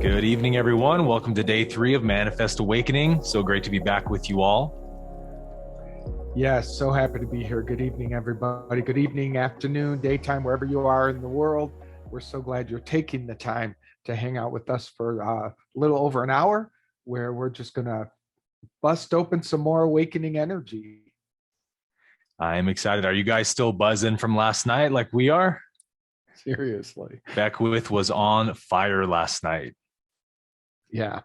Good evening, everyone. Welcome to day 3 of Manifest Awakening. So great to be back with you all. Yes, so happy to be here. Good evening, everybody. Good evening, afternoon, daytime, wherever you are in the world. We're so glad you're taking the time to hang out with us for a little over an hour, where we're just going to bust open some more awakening energy. I'm excited. Are you guys still buzzing from last night like we are? Seriously. Beckwith was on fire last night. Yeah.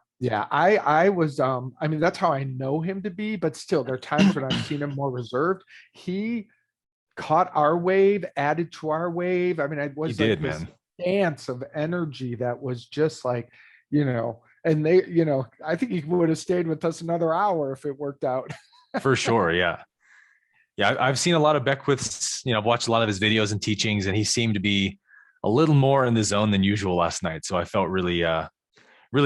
I was, I mean, that's how I know him to be, but still, there are times when I've seen him more reserved. He caught our wave, added to our wave. I mean, it was He like did, this man. dance of energy that was just like, and I think he would have stayed with us another hour if it worked out. For sure. Yeah. Yeah. I've seen a lot of Beckwith's, I've watched a lot of his videos and teachings, and he seemed to be a little more in the zone than usual last night. So I felt really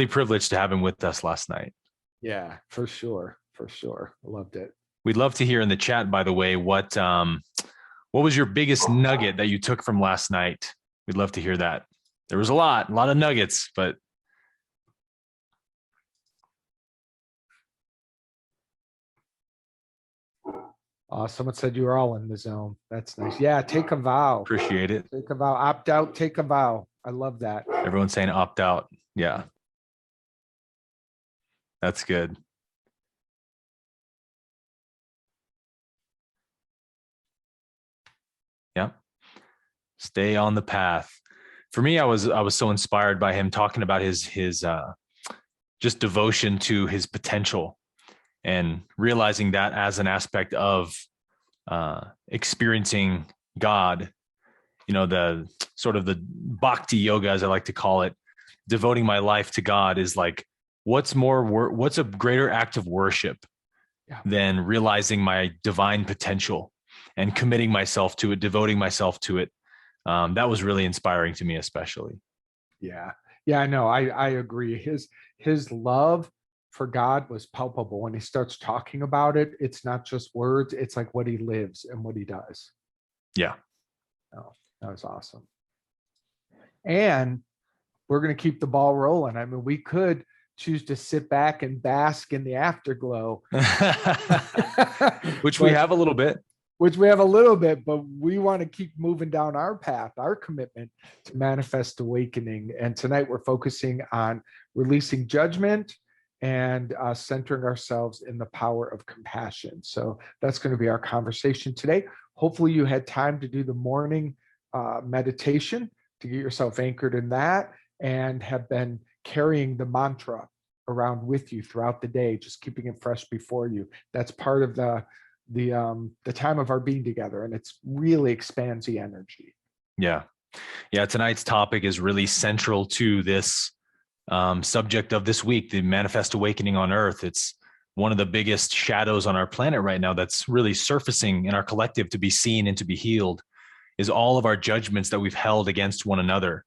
privileged to have him with us last night. Yeah, for sure. For sure. Loved it. We'd love to hear in the chat, by the way, what was your biggest nugget that you took from last night? We'd love to hear that. There was a lot of nuggets, but Someone said you were all in the zone. That's nice. Yeah, take a vow. appreciate it. Take a vow. Opt out, take a vow. I love that. Everyone's saying opt out. Yeah. That's good. Yeah. Stay on the path. For me, I was so inspired by him talking about his just devotion to his potential and realizing that as an aspect of experiencing God, the sort of the bhakti yoga, as I like to call it, devoting my life to God is like, what's a greater act of worship than realizing my divine potential and committing myself to it, devoting myself to it. That was really inspiring to me, especially. Yeah. Yeah, no, I agree. His love for God was palpable. When he starts talking about it, it's not just words, it's like what he lives and what he does. Yeah. Oh, that was awesome. And we're going to keep the ball rolling. I mean, we could choose to sit back and bask in the afterglow, Which we have a little bit. But we want to keep moving down our path, our commitment to manifest awakening. And tonight we're focusing on releasing judgment and centering ourselves in the power of compassion. So that's going to be our conversation today. Hopefully you had time to do the morning meditation to get yourself anchored in that, and have been carrying the mantra around with you throughout the day, just keeping it fresh before you. That's part of the time of our being together, and it's really expands the energy. Yeah. Tonight's topic is really central to this subject of this week, the manifest awakening on Earth. It's one of the biggest shadows on our planet right now that's really surfacing in our collective to be seen and to be healed, is all of our judgments that we've held against one another.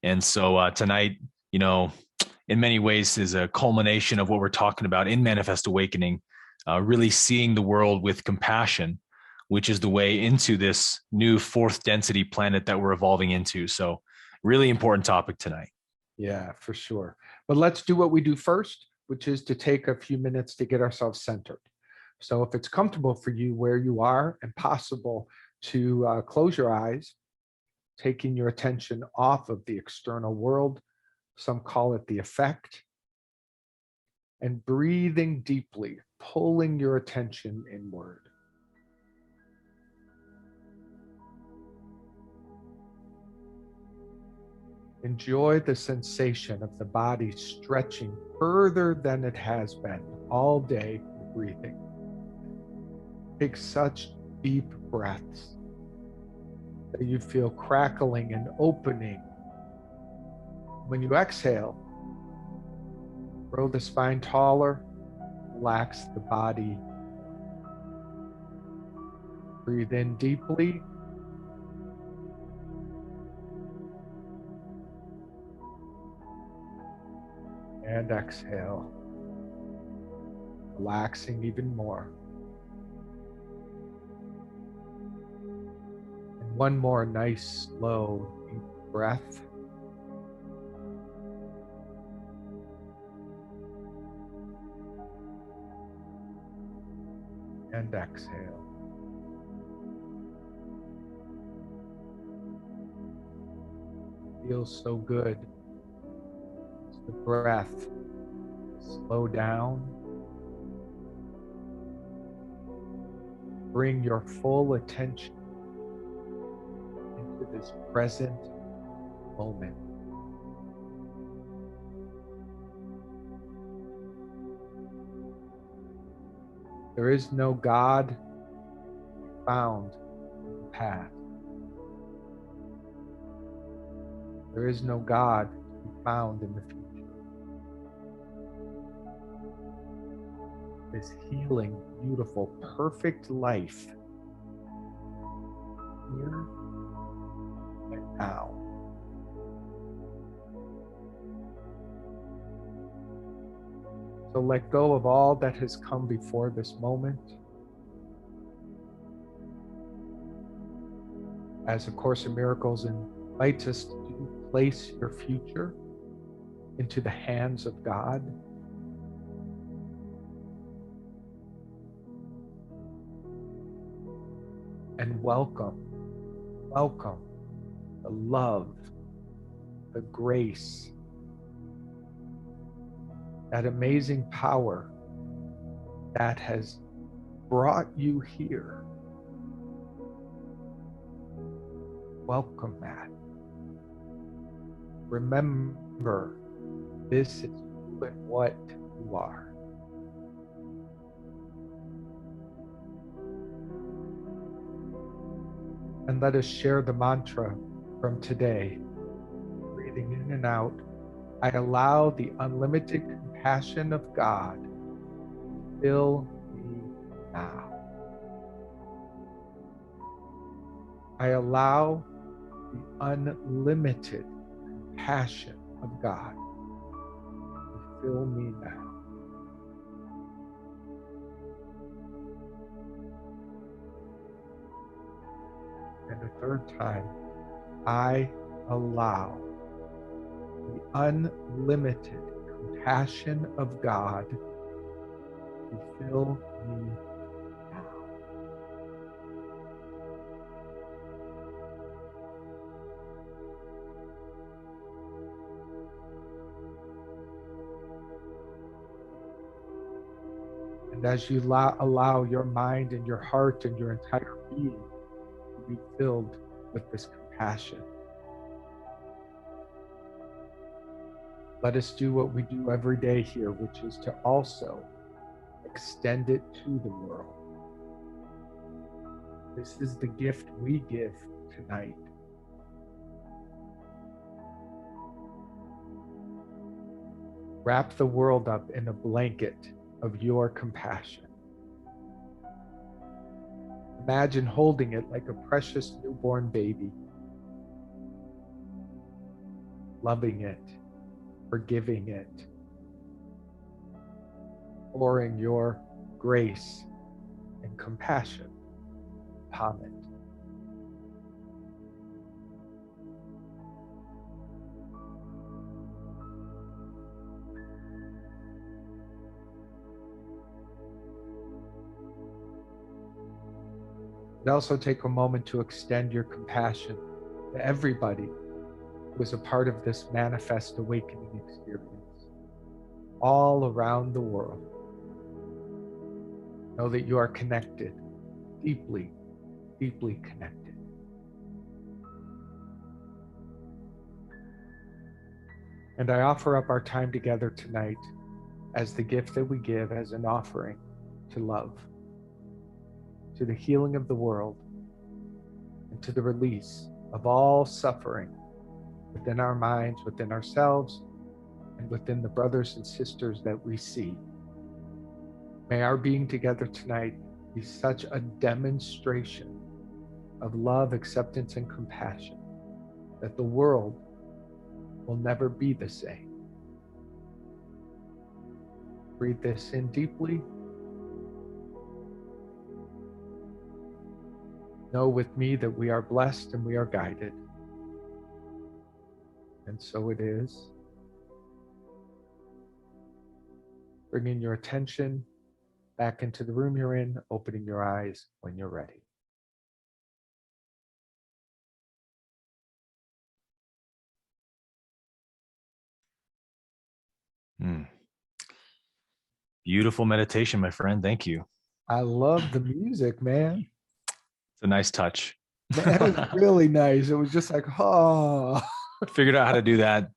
And so tonight, in many ways is a culmination of what we're talking about in manifest awakening, really seeing the world with compassion, which is the way into this new fourth density planet that we're evolving into. So really important topic tonight. Yeah, for sure. But let's do what we do first, which is to take a few minutes to get ourselves centered. So if it's comfortable for you where you are and possible to close your eyes, taking your attention off of the external world, some call it the effect, and breathing deeply, pulling your attention inward. Enjoy the sensation of the body stretching further than it has been all day breathing. Take such deep breaths that you feel crackling and opening. When you exhale, grow the spine taller, relax the body. Breathe in deeply. And exhale, relaxing even more. And one more nice, slow, deep breath. and exhale. Feels so good. It's the breath. Slow down. Bring your full attention into this present moment. There is no God found in the past. There is no God to be found in the future. This healing, beautiful, perfect life here and now. So let go of all that has come before this moment. As A Course in Miracles invites us to place your future into the hands of God. And welcome the love, the grace, that amazing power that has brought you here. Welcome that. Remember, this is who and what you are. And let us share the mantra from today. Breathing in and out, I allow the unlimited compassion of God to fill me now. I allow the unlimited compassion of God to fill me now. And a third time, I allow the unlimited compassion of God to fill me now. And as you allow your mind and your heart and your entire being to be filled with this compassion, let us do what we do every day here, which is to also extend it to the world. This is the gift we give tonight. Wrap the world up in a blanket of your compassion. Imagine holding it like a precious newborn baby, loving it, forgiving it, pouring your grace and compassion upon it. And also take a moment to extend your compassion to everybody who is a part of this manifest awakening experience, all around the world. Know that you are connected, deeply, deeply connected. And I offer up our time together tonight as the gift that we give as an offering to love, to the healing of the world, and to the release of all suffering within our minds, within ourselves, and within the brothers and sisters that we see. May our being together tonight be such a demonstration of love, acceptance, and compassion that the world will never be the same. Breathe this in deeply. Know with me that we are blessed and we are guided. And so it is. Bring in your attention back into the room you're in, opening your eyes when you're ready. Beautiful meditation, my friend. Thank you. I love the music, man. It's a nice touch. Man, it was really nice. It was just like, oh. Figured out how to do that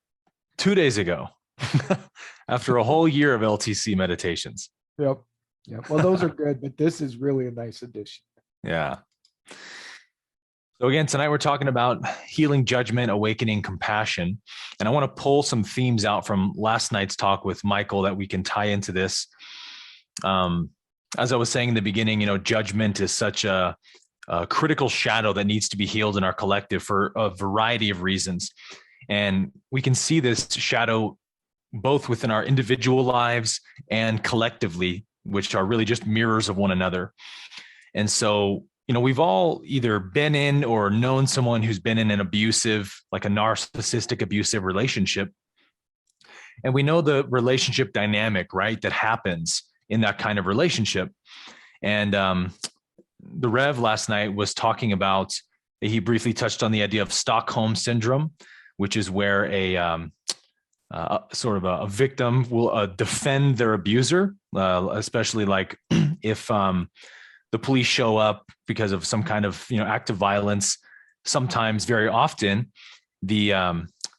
2 days ago after a whole year of LTC meditations. Yep. Yep. Well, those are good, but this is really a nice addition. Yeah. So again, tonight we're talking about healing judgment, awakening compassion. And I want to pull some themes out from last night's talk with Michael that we can tie into this. As I was saying in the beginning, judgment is such a critical shadow that needs to be healed in our collective for a variety of reasons. And we can see this shadow both within our individual lives and collectively, which are really just mirrors of one another. And so, we've all either been in or known someone who's been in an abusive, like a narcissistic abusive relationship. And we know the relationship dynamic, right, that happens in that kind of relationship. And the Rev last night was talking about, he briefly touched on the idea of Stockholm syndrome, which is where a sort of a victim will defend their abuser, especially like if the police show up because of some kind of act of violence. Sometimes, very often, the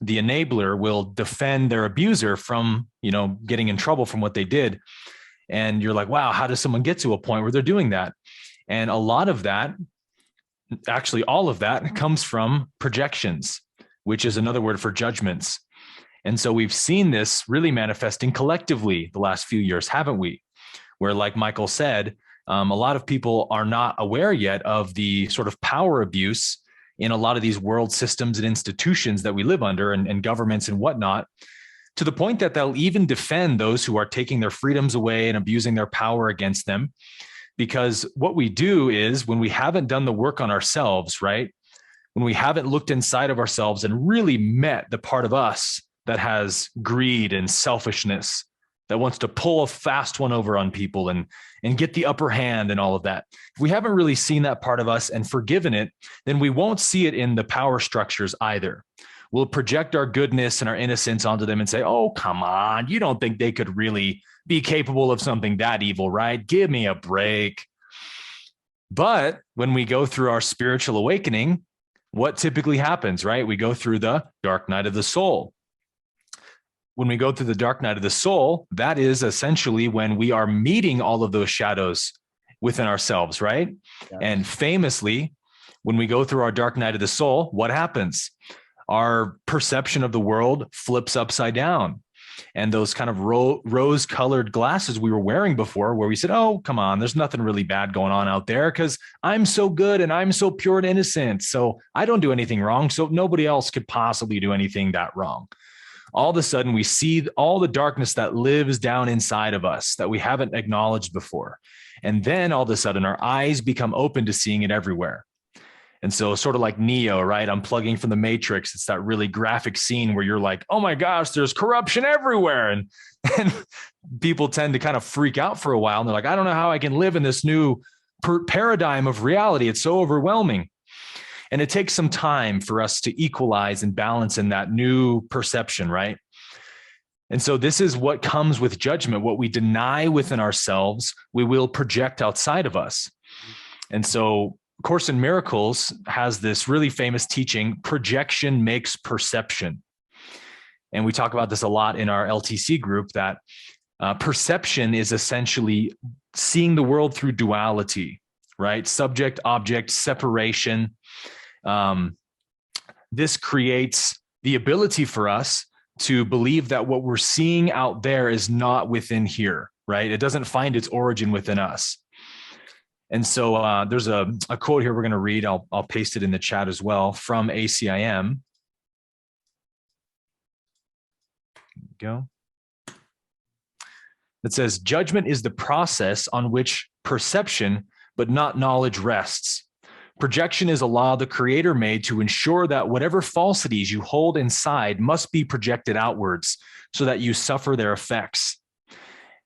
enabler will defend their abuser from getting in trouble from what they did. And you're like, wow, how does someone get to a point where they're doing that? And a lot of that, actually all of that, comes from projections, which is another word for judgments. And so we've seen this really manifesting collectively the last few years, haven't we? Where, like Michael said, a lot of people are not aware yet of the sort of power abuse in a lot of these world systems and institutions that we live under, and governments and whatnot, to the point that they'll even defend those who are taking their freedoms away and abusing their power against them. Because what we do is, when we haven't done the work on ourselves, right? When we haven't looked inside of ourselves and really met the part of us that has greed and selfishness, that wants to pull a fast one over on people and get the upper hand and all of that. If we haven't really seen that part of us and forgiven it, then we won't see it in the power structures either. We'll project our goodness and our innocence onto them and say, oh, come on, you don't think they could really be capable of something that evil, right? Give me a break. But when we go through our spiritual awakening, what typically happens, right? We go through the dark night of the soul. When we go through the dark night of the soul, that is essentially when we are meeting all of those shadows within ourselves, right? Yes. And famously, when we go through our dark night of the soul, what happens? Our perception of the world flips upside down. And those kind of rose-colored glasses we were wearing before, where we said, oh, come on, there's nothing really bad going on out there because I'm so good and I'm so pure and innocent. So I don't do anything wrong. So nobody else could possibly do anything that wrong. All of a sudden, we see all the darkness that lives down inside of us that we haven't acknowledged before. And then all of a sudden, our eyes become open to seeing it everywhere. And so sort of like Neo, right? Unplugging from the Matrix. It's that really graphic scene where you're like, oh my gosh, there's corruption everywhere. And people tend to kind of freak out for a while. And they're like, I don't know how I can live in this new paradigm of reality. It's so overwhelming. And it takes some time for us to equalize and balance in that new perception, right? And so this is what comes with judgment. What we deny within ourselves, we will project outside of us. And so Course in Miracles has this really famous teaching, projection makes perception. And we talk about this a lot in our LTC group, that perception is essentially seeing the world through duality, right? Subject, object, separation. This creates the ability for us to believe that what we're seeing out there is not within here, right? It doesn't find its origin within us. And so there's a quote here we're going to read. I'll paste it in the chat as well from ACIM. There we go. It says, judgment is the process on which perception, but not knowledge, rests. Projection is a law the Creator made to ensure that whatever falsities you hold inside must be projected outwards so that you suffer their effects.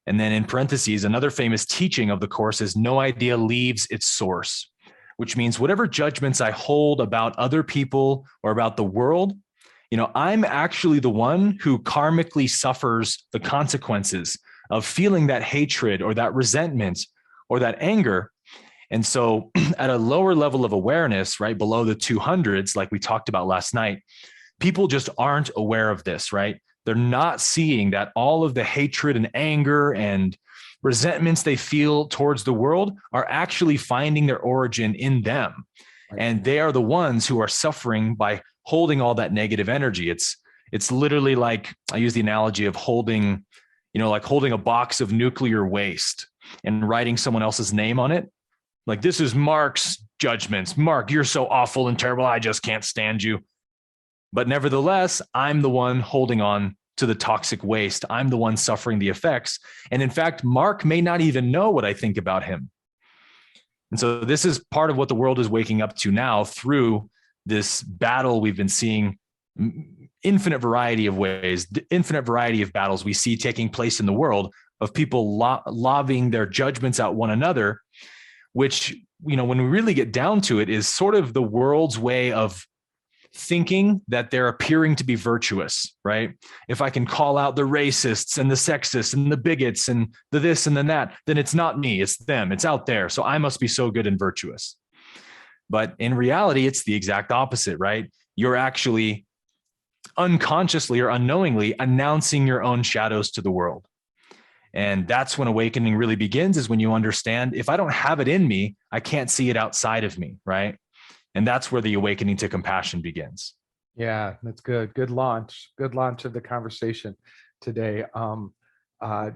And then in parentheses, another famous teaching of the Course is no idea leaves its source, which means whatever judgments I hold about other people or about the world, I'm actually the one who karmically suffers the consequences of feeling that hatred or that resentment or that anger. And so at a lower level of awareness, right below the 200s, like we talked about last night, people just aren't aware of this, right? They're not seeing that all of the hatred and anger and resentments they feel towards the world are actually finding their origin in them. Right. And they are the ones who are suffering by holding all that negative energy. It's literally like, I use the analogy of holding, like holding a box of nuclear waste and writing someone else's name on it. Like, this is Mark's judgments. Mark, you're so awful and terrible. I just can't stand you. But nevertheless, I'm the one holding on to the toxic waste. I'm the one suffering the effects. And in fact, Mark may not even know what I think about him. And so this is part of what the world is waking up to now through this battle we've been seeing, infinite variety of ways, infinite variety of battles we see taking place in the world of people lobbing their judgments at one another, which, when we really get down to it, is sort of the world's way of thinking that they're appearing to be virtuous, right? If I can call out the racists and the sexists and the bigots and the this and the that, then it's not me, it's them, it's out there. So I must be so good and virtuous. But in reality, it's the exact opposite, right? You're actually unconsciously or unknowingly announcing your own shadows to the world. And that's when awakening really begins, is when you understand, if I don't have it in me, I can't see it outside of me, right? And that's where the awakening to compassion begins. Yeah, that's good. Good launch. Good launch of the conversation today.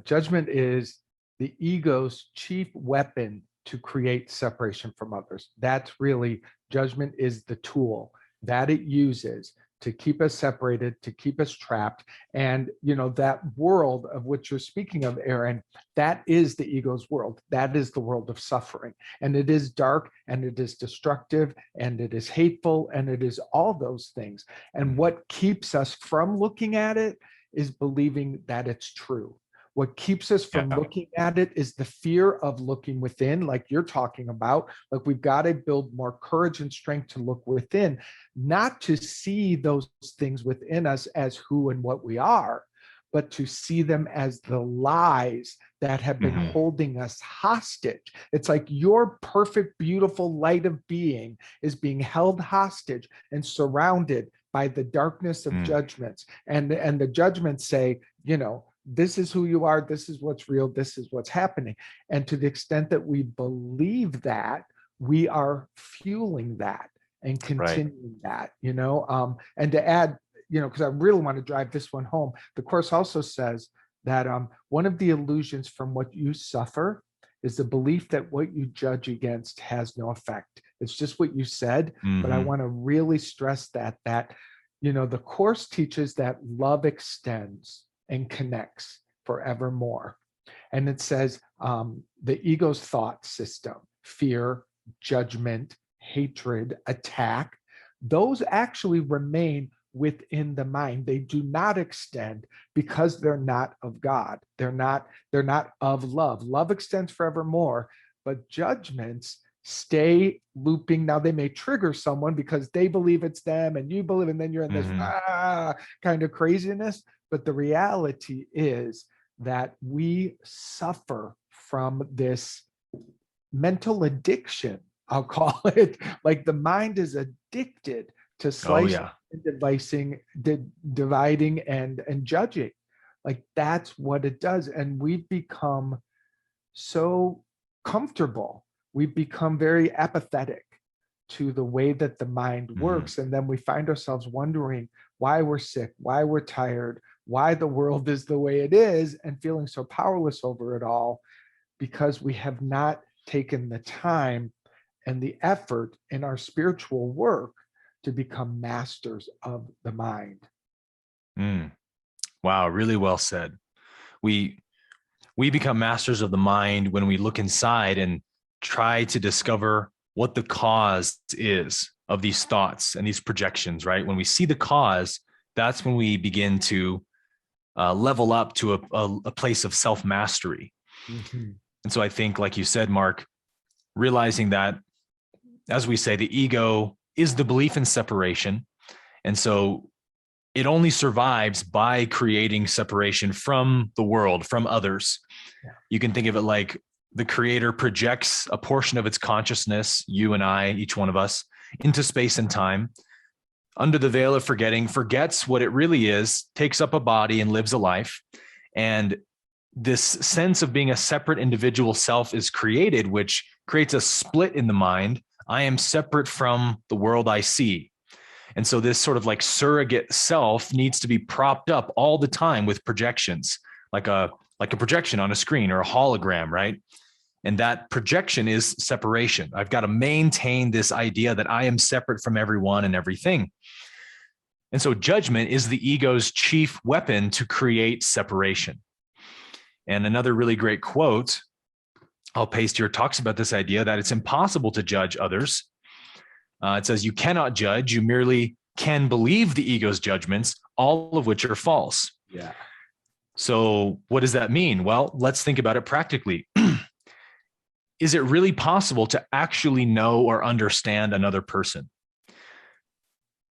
Judgment is the ego's chief weapon to create separation from others. That's really, judgment is the tool that it uses to keep us separated, to keep us trapped. And, that world of which you're speaking of, Aaron, that is the ego's world. That is the world of suffering. And it is dark, and it is destructive, and it is hateful, and it is all those things. And what keeps us from looking at it is believing that it's true. What keeps us from looking at it is the fear of looking within, like you're talking about. Like, we've got to build more courage and strength to look within, not to see those things within us as who and what we are, but to see them as the lies that have been holding us hostage. It's like your perfect, beautiful light of being is being held hostage and surrounded by the darkness of judgments. And the judgments say, this is who you are, this is what's real, this is what's happening. And to the extent that we believe that, we are fueling that and continuing that, and to add, because I really want to drive this one home, the Course also says that one of the illusions from what you suffer is the belief that what you judge against has no effect. It's just what you said, but I want to really stress that the Course teaches that love extends and connects forevermore. And it says the ego's thought system, fear, judgment, hatred, attack, those actually remain within the mind. They do not extend because they're not of God. They're not of love. Love extends forevermore, but judgments stay looping. Now, they may trigger someone because they believe it's them and you believe, and then you're in this kind of craziness. But the reality is that we suffer from this mental addiction, I'll call it. Like, the mind is addicted to slicing and dividing and judging. Like, that's what it does. And we've become so comfortable. We've become very apathetic to the way that the mind works. And then we find ourselves wondering why we're sick, why we're tired, why the world is the way it is, and feeling so powerless over it all, because we have not taken the time and the effort in our spiritual work to become masters of the mind. Wow, really well said. We become masters of the mind when we look inside and try to discover what the cause is of these thoughts and these projections, right? When we see the cause, that's when we begin to level up to a place of self-mastery. Mm-hmm. And so I think, like you said, Mark, realizing that, as we say, the ego is the belief in separation. And so it only survives by creating separation from the world, from others. Yeah. You can think of it like the creator projects a portion of its consciousness, you and I, each one of us, into space and time, under the veil of forgetting, forgets what it really is, takes up a body and lives a life. And this sense of being a separate individual self is created, which creates a split in the mind. I am separate from the world I see. And so this sort of like surrogate self needs to be propped up all the time with projections, like a projection on a screen or a hologram, right? And that projection is separation. I've got to maintain this idea that I am separate from everyone and everything. And so judgment is the ego's chief weapon to create separation. And another really great quote I'll paste here talks about this idea that it's impossible to judge others. It says, you cannot judge, you merely can believe the ego's judgments, all of which are false. Yeah. So what does that mean? Well, let's think about it practically. Is it really possible to actually know or understand another person?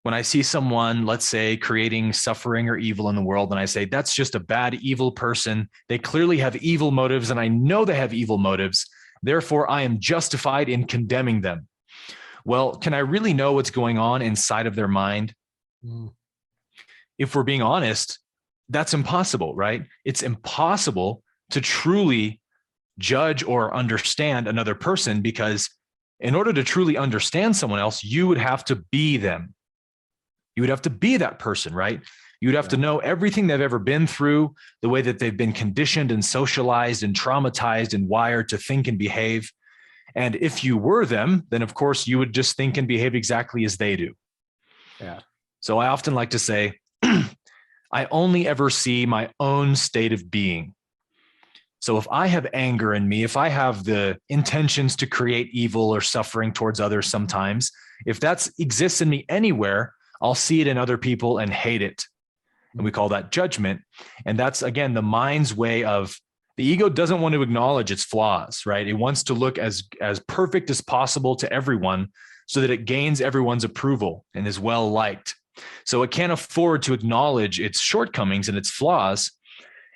When I see someone, let's say, creating suffering or evil in the world, and I say, that's just a bad, evil person. They clearly have evil motives, and I know they have evil motives. Therefore, I am justified in condemning them. Well, can I really know what's going on inside of their mind? If we're being honest, that's impossible, right? It's impossible to truly judge or understand another person, because in order to truly understand someone else, you would have to be them. You would have to be that person, right? You would have to know everything they've ever been through, the way that they've been conditioned and socialized and traumatized and wired to think and behave. And if you were them, then of course you would just think and behave exactly as they do. Yeah. So I often like to say, I only ever see my own state of being. So if I have anger in me, if I have the intentions to create evil or suffering towards others sometimes, if that exists in me anywhere, I'll see it in other people and hate it. And we call that judgment. And that's, again, the mind's way of, the ego doesn't want to acknowledge its flaws, right? It wants to look as perfect as possible to everyone so that it gains everyone's approval and is well liked. So it can't afford to acknowledge its shortcomings and its flaws.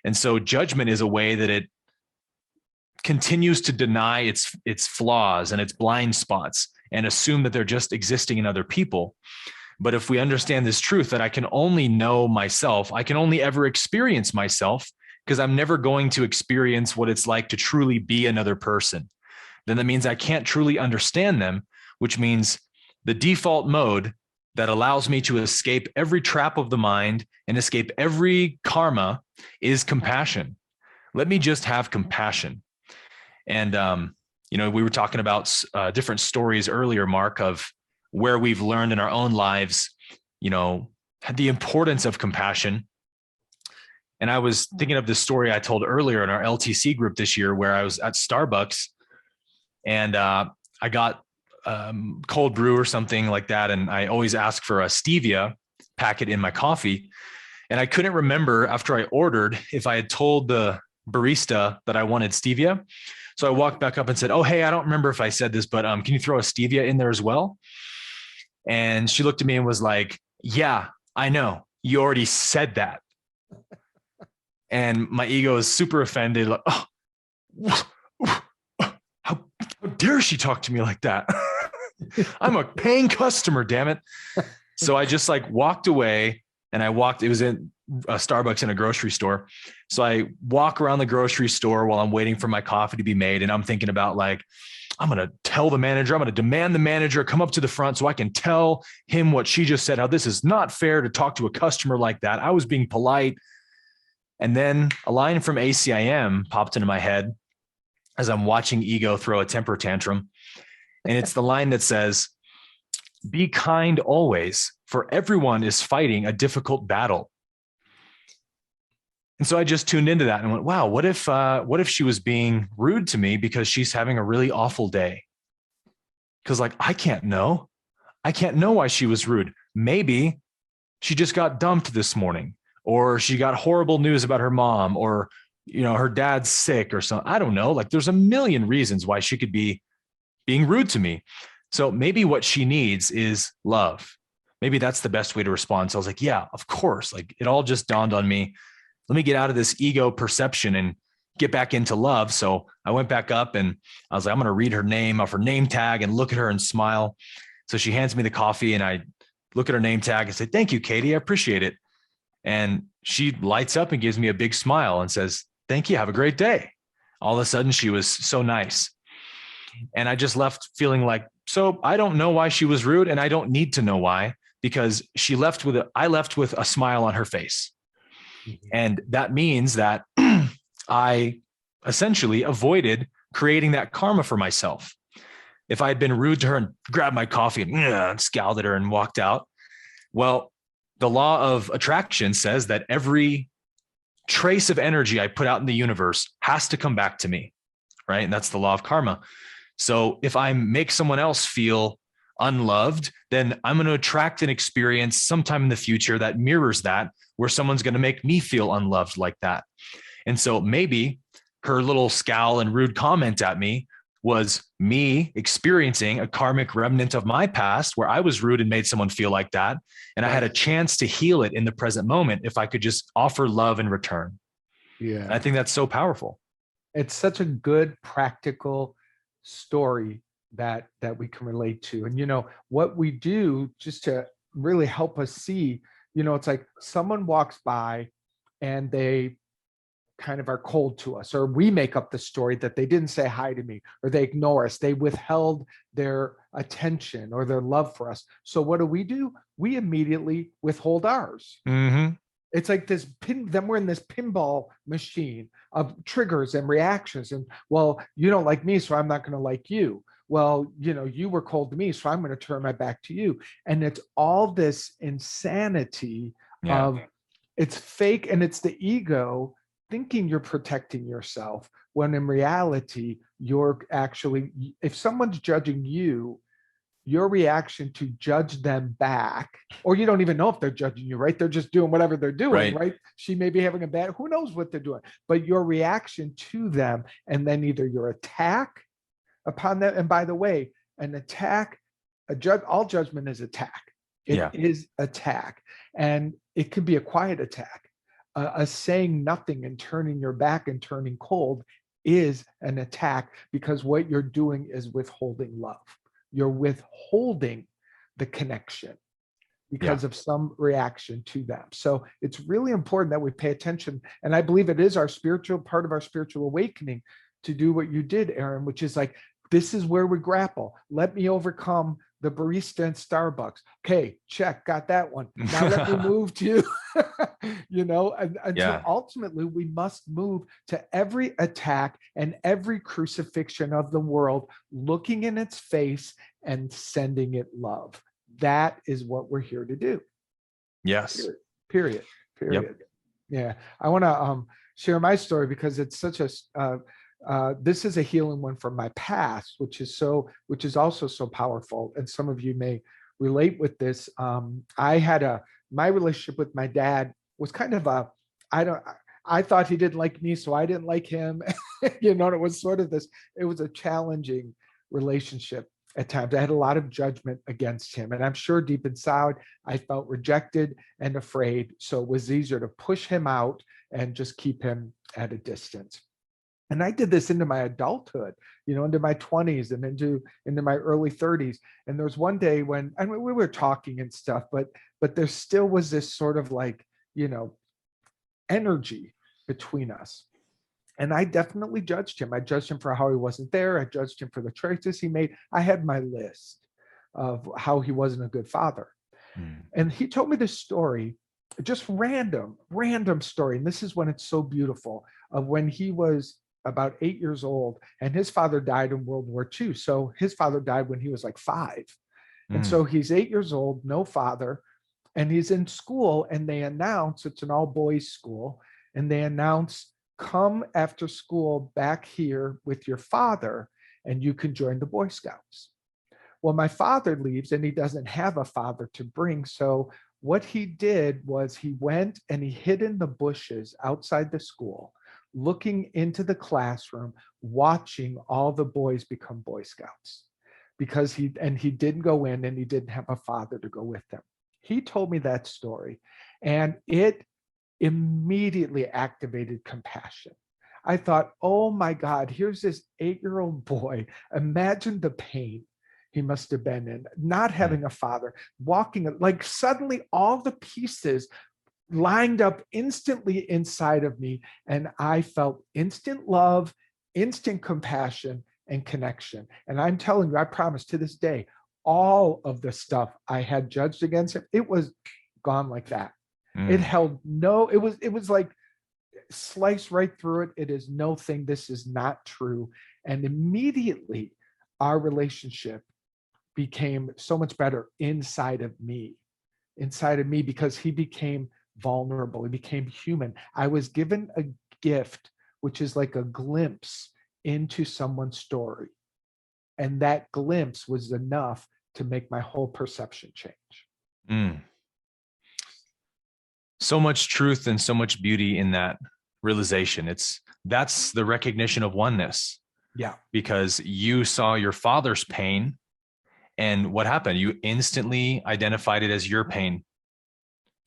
And so judgment is a way that it continues to deny its flaws and its blind spots and assume that they're just existing in other people. But if we understand this truth that I can only know myself, I can only ever experience myself, because I'm never going to experience what it's like to truly be another person, then that means I can't truly understand them, which means the default mode that allows me to escape every trap of the mind and escape every karma is compassion. Let me just have compassion. And, we were talking about different stories earlier, Mark, of where we've learned in our own lives, the importance of compassion. And I was thinking of this story I told earlier in our LTC group this year, where I was at Starbucks and I got cold brew or something like that. And I always ask for a stevia packet in my coffee. And I couldn't remember after I ordered if I had told the barista that I wanted stevia. So I walked back up and said, oh, hey, I don't remember if I said this, but can you throw a stevia in there as well? And she looked at me and was like, yeah, I know. You already said that. And my ego is super offended. Like, how dare she talk to me like that? I'm a paying customer, damn it. So I just walked away, and it was in a Starbucks in a grocery store. So I walk around the grocery store while I'm waiting for my coffee to be made. And I'm thinking about I'm going to tell the manager, I'm going to demand the manager come up to the front so I can tell him what she just said, how this is not fair to talk to a customer like that. I was being polite. And then a line from ACIM popped into my head as I'm watching ego throw a temper tantrum. And it's the line that says, be kind always, for everyone is fighting a difficult battle. And so I just tuned into that and went, wow, what if she was being rude to me because she's having a really awful day? Because I can't know why she was rude. Maybe she just got dumped this morning, or she got horrible news about her mom, or, her dad's sick or something. I don't know. Like there's a million reasons why she could be being rude to me. So maybe what she needs is love. Maybe that's the best way to respond. So I was like, yeah, of course. Like it all just dawned on me. Let me get out of this ego perception and get back into love. So I went back up and I was like, I'm going to read her name off her name tag and look at her and smile. So she hands me the coffee and I look at her name tag and say, thank you, Katie. I appreciate it. And she lights up and gives me a big smile and says, thank you. Have a great day. All of a sudden she was so nice. And I just left feeling like, so I don't know why she was rude and I don't need to know why, because I left with a smile on her face. And that means that I essentially avoided creating that karma for myself. If I had been rude to her and grabbed my coffee and scowled at her and walked out, well, the law of attraction says that every trace of energy I put out in the universe has to come back to me, right? And that's the law of karma. So if I make someone else feel unloved, then I'm going to attract an experience sometime in the future that mirrors that, where someone's going to make me feel unloved like that. And so maybe her little scowl and rude comment at me was me experiencing a karmic remnant of my past where I was rude and made someone feel like that. And I had a chance to heal it in the present moment if I could just offer love in return. Yeah. And I think that's so powerful. It's such a good practical story that we can relate to. And what we do just to really help us see, it's like someone walks by and they kind of are cold to us, or we make up the story that they didn't say hi to me, or they ignore us, they withheld their attention or their love for us. So what do? We immediately withhold ours. Mm-hmm. It's like then we're in this pinball machine of triggers and reactions. And well, you don't like me, so I'm not going to like you. Well, you were cold to me, so I'm going to turn my back to you. And it's all this insanity of it's fake, and it's the ego thinking you're protecting yourself, when in reality, you're actually, if someone's judging you, your reaction to judge them back, or you don't even know if they're judging you, right? They're just doing whatever they're doing, right? She may be having a bad, who knows what they're doing, but your reaction to them, and then either your attack upon them. And by the way, an attack, all judgment is attack. It is attack. And it could be a quiet attack. A saying nothing and turning your back and turning cold is an attack, because what you're doing is withholding love. You're withholding the connection because of some reaction to them. So it's really important that we pay attention. And I believe it is our spiritual part of our spiritual awakening to do what you did, Aaron, which is like, this is where we grapple. Let me overcome the barista in Starbucks. Okay, check, got that one. Now let me move to, until ultimately we must move to every attack and every crucifixion of the world, looking in its face and sending it love. That is what we're here to do. Yes. Period. Yep. Yeah. I want to share my story because it's such a, this is a healing one from my past, which is also so powerful. And some of you may relate with this. My relationship with my dad was kind of I thought he didn't like me, so I didn't like him. It was sort of it was a challenging relationship at times. I had a lot of judgment against him. And I'm sure deep inside, I felt rejected and afraid. So it was easier to push him out and just keep him at a distance. And I did this into my adulthood, into my 20s and into my early 30s. And there was one day when, we were talking and stuff, but there still was this sort of like, energy between us. And I definitely judged him. I judged him for how he wasn't there. I judged him for the choices he made. I had my list of how he wasn't a good father. And he told me this story, just random story. And this is when it's so beautiful, of when he was about 8 years old, and his father died in World War II. So his father died when he was like 5. And so he's 8 years old, no father, and he's in school, and they announce, it's an all boys school, and they announce, come after school back here with your father and you can join the Boy Scouts. Well, my father leaves and he doesn't have a father to bring. So What he did was he went and he hid in the bushes outside the school, looking into the classroom, watching all the boys become Boy Scouts, because he didn't go in, and he didn't have a father to go with him. He told me that story, and it immediately activated compassion. I thought, oh my God, here's this 8-year-old boy. Imagine the pain he must have been in, not having a father, walking, like suddenly all the pieces lined up instantly inside of me. And I felt instant love, instant compassion, and connection. And I'm telling you, I promise to this day, all of the stuff I had judged against him, it was gone like that. It held no, it was like sliced right through it. It is no thing. This is not true. And immediately our relationship became so much better inside of me, because he became vulnerable. He became human. I was given a gift, which is like a glimpse into someone's story. And that glimpse was enough to make my whole perception change. So much truth and so much beauty in that realization. That's the recognition of oneness. Yeah. Because you saw your father's pain, and what happened? You instantly identified it as your pain.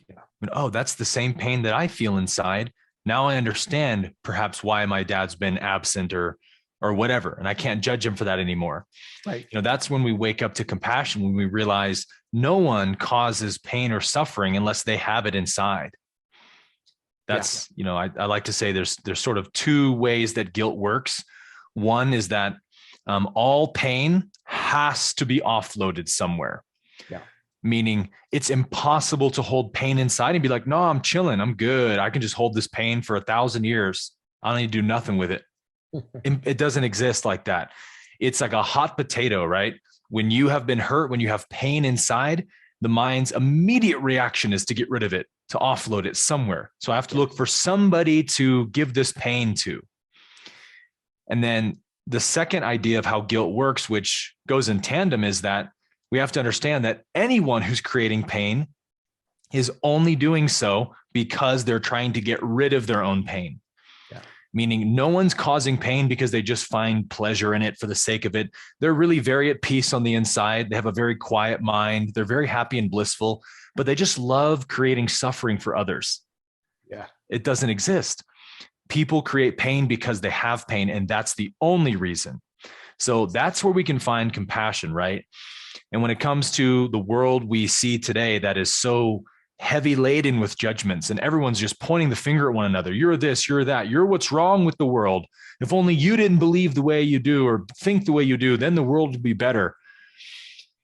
Yeah. Oh, that's the same pain that I feel inside. Now I understand perhaps why my dad's been absent or whatever, and I can't judge him for that anymore. Right. That's when we wake up to compassion, when we realize no one causes pain or suffering unless they have it inside. That's, I like to say there's sort of two ways that guilt works. One is that all pain has to be offloaded somewhere. Yeah. Meaning it's impossible to hold pain inside and be like, no, I'm chilling, I'm good, I can just hold this pain for 1,000 years. I don't need to do nothing with it. It doesn't exist like that. It's like a hot potato, right? When you have been hurt, when you have pain inside, the mind's immediate reaction is to get rid of it, to offload it somewhere. So I have to look for somebody to give this pain to. And then the second idea of how guilt works, which goes in tandem, is that we have to understand that anyone who's creating pain is only doing so because they're trying to get rid of their own pain. Meaning no one's causing pain because they just find pleasure in it for the sake of it. They're really very at peace on the inside. They have a very quiet mind. They're very happy and blissful, but they just love creating suffering for others. Yeah. It doesn't exist. People create pain because they have pain, and that's the only reason. So that's where we can find compassion, right? And when it comes to the world we see today that is so heavy laden with judgments, and everyone's just pointing the finger at one another. You're this, you're that, you're what's wrong with the world. If only you didn't believe the way you do or think the way you do, then the world would be better.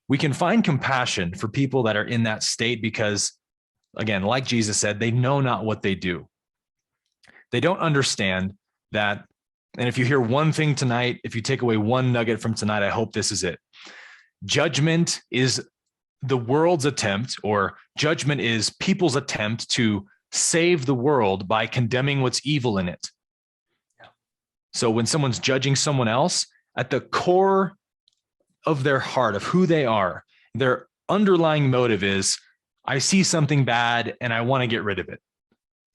We can find compassion for people that are in that state because, again, like Jesus said, they know not what they do. They don't understand that. And if you hear one thing tonight, if you take away one nugget from tonight, I hope this is it. Judgment is the world's attempt, or judgment is people's attempt to save the world by condemning what's evil in it. Yeah. So when someone's judging someone else, at the core of their heart, of who they are, their underlying motive is, I see something bad and I want to get rid of it.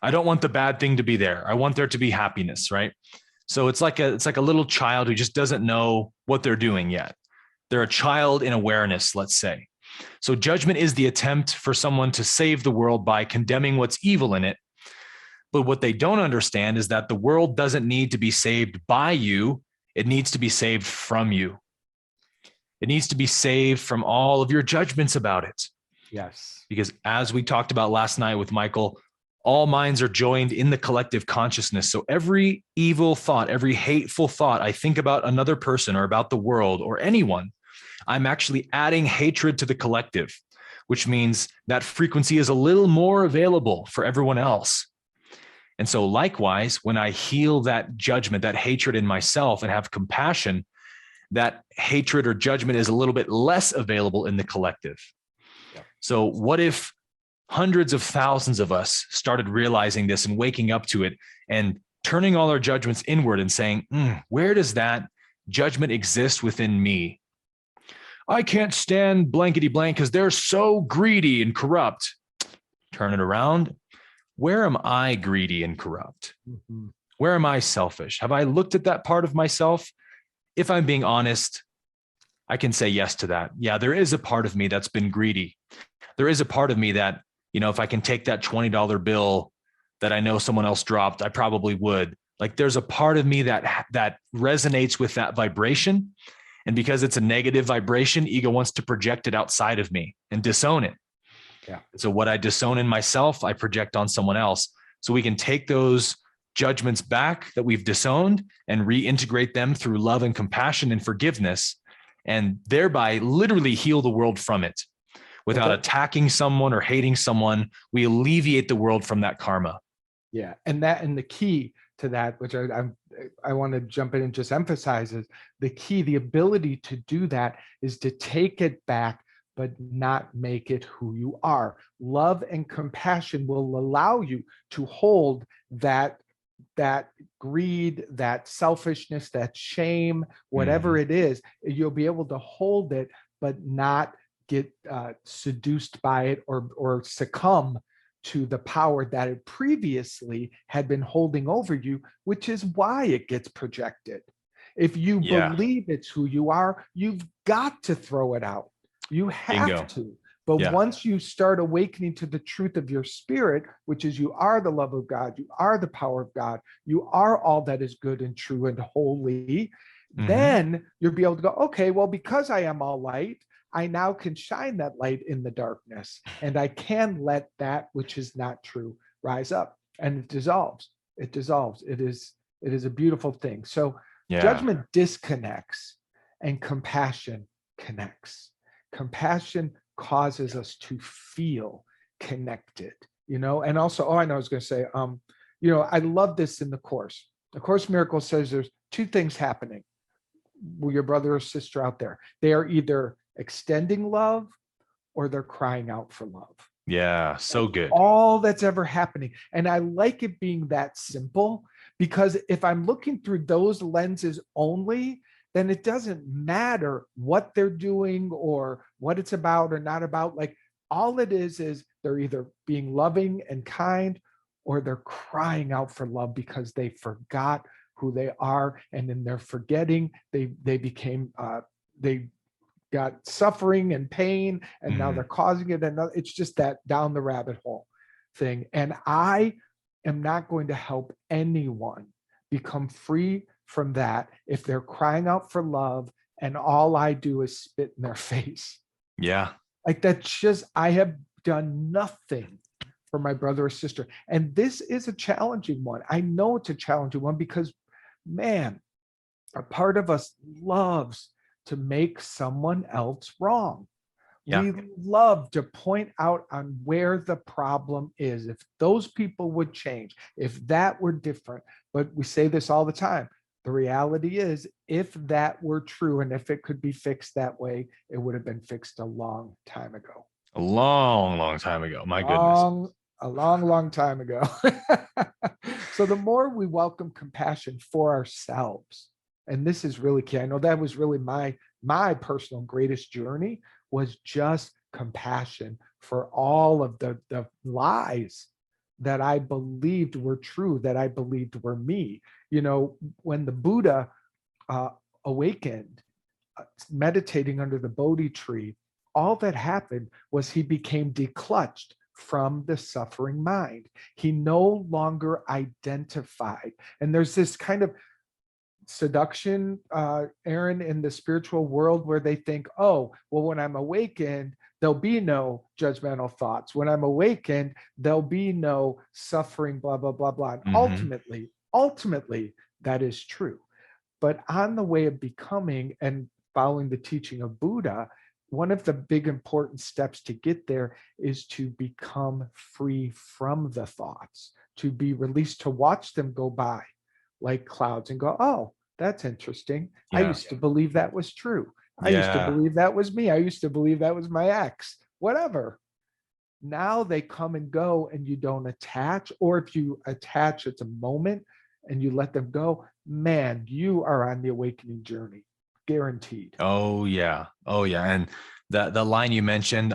I don't want the bad thing to be there. I want there to be happiness, right? So it's like a little child who just doesn't know what they're doing yet. They're a child in awareness, let's say. So judgment is the attempt for someone to save the world by condemning what's evil in it. But what they don't understand is that the world doesn't need to be saved by you. It needs to be saved from you. It needs to be saved from all of your judgments about it. Yes. Because as we talked about last night with Michael, all minds are joined in the collective consciousness. So every evil thought, every hateful thought I think about another person or about the world or anyone, I'm actually adding hatred to the collective, which means that frequency is a little more available for everyone else. And so likewise, when I heal that judgment, that hatred in myself and have compassion, that hatred or judgment is a little bit less available in the collective. Yeah. So what if hundreds of thousands of us started realizing this and waking up to it and turning all our judgments inward and saying, where does that judgment exist within me? I can't stand blankety blank because they're so greedy and corrupt. turn it around. Where am I greedy and corrupt? Mhm. Where am I selfish? Have I looked at that part of myself? If I'm being honest, I can say yes to that. Yeah, there is a part of me that's been greedy. There is a part of me that, if I can take that $20 bill that I know someone else dropped, I probably would. Like, there's a part of me that resonates with that vibration. And because it's a negative vibration, ego wants to project it outside of me and disown it. Yeah. So what I disown in myself, I project on someone else. So we can take those judgments back that we've disowned and reintegrate them through love and compassion and forgiveness, and thereby literally heal the world from it. Without attacking someone or hating someone, we alleviate the world from that karma. Yeah. And the key to that, which I want to jump in and just emphasize, is the key, the ability to do that is to take it back, but not make it who you are. Love and compassion will allow you to hold that greed, that selfishness, that shame, whatever it is. You'll be able to hold it, but not get seduced by it or succumb to the power that it previously had been holding over you, which is why it gets projected. If you believe it's who you are, you've got to throw it out. You have to. But once you start awakening to the truth of your spirit, which is you are the love of God, you are the power of God, you are all that is good and true and holy, then you'll be able to go, okay, well, because I am all light, I now can shine that light in the darkness, and I can let that which is not true rise up, and it dissolves. It dissolves. It is a beautiful thing. So judgment disconnects and compassion connects. Compassion causes us to feel connected, and also, I was going to say, I love this in the Course. The Course in Miracles says there's two things happening with your brother or sister out there. They are either extending love or they're crying out for love. Yeah, so good. All that's ever happening. And I like it being that simple, because if I'm looking through those lenses only, then it doesn't matter what they're doing or what it's about or not about. Like, all it is they're either being loving and kind, or they're crying out for love because they forgot who they are. And in their forgetting, they became, they got suffering and pain, and now they're causing it. And it's just that down the rabbit hole thing. And I am not going to help anyone become free from that if they're crying out for love and all I do is spit in their face. Yeah. Like, that's just, I have done nothing for my brother or sister. And this is a challenging one. I know it's a challenging one because, man, a part of us loves to make someone else wrong. Yeah. We love to point out on where the problem is. If those people would change, if that were different, but we say this all the time. The reality is, if that were true and if it could be fixed that way, it would have been fixed a long time ago. A long, long time ago. My goodness. A long, long time ago. So the more we welcome compassion for ourselves, and this is really key. I know that was really my personal greatest journey, was just compassion for all of the lies that I believed were true, that I believed were me. When the Buddha awakened, meditating under the Bodhi tree, all that happened was he became declutched from the suffering mind. He no longer identified. And there's this kind of seduction, Aaron, in the spiritual world, where they think, oh, well, when I'm awakened, there'll be no judgmental thoughts. When I'm awakened, there'll be no suffering, blah, blah, blah, blah. And ultimately, that is true. But on the way of becoming and following the teaching of Buddha, one of the big important steps to get there is to become free from the thoughts, to be released, to watch them go by like clouds and go, oh, that's interesting. I used to believe that was true. I used to believe that was me. I used to believe that was my ex, whatever. Now they come and go and you don't attach, or if you attach, it's a moment and you let them go, man, you are on the awakening journey, guaranteed. Oh yeah. And the line you mentioned,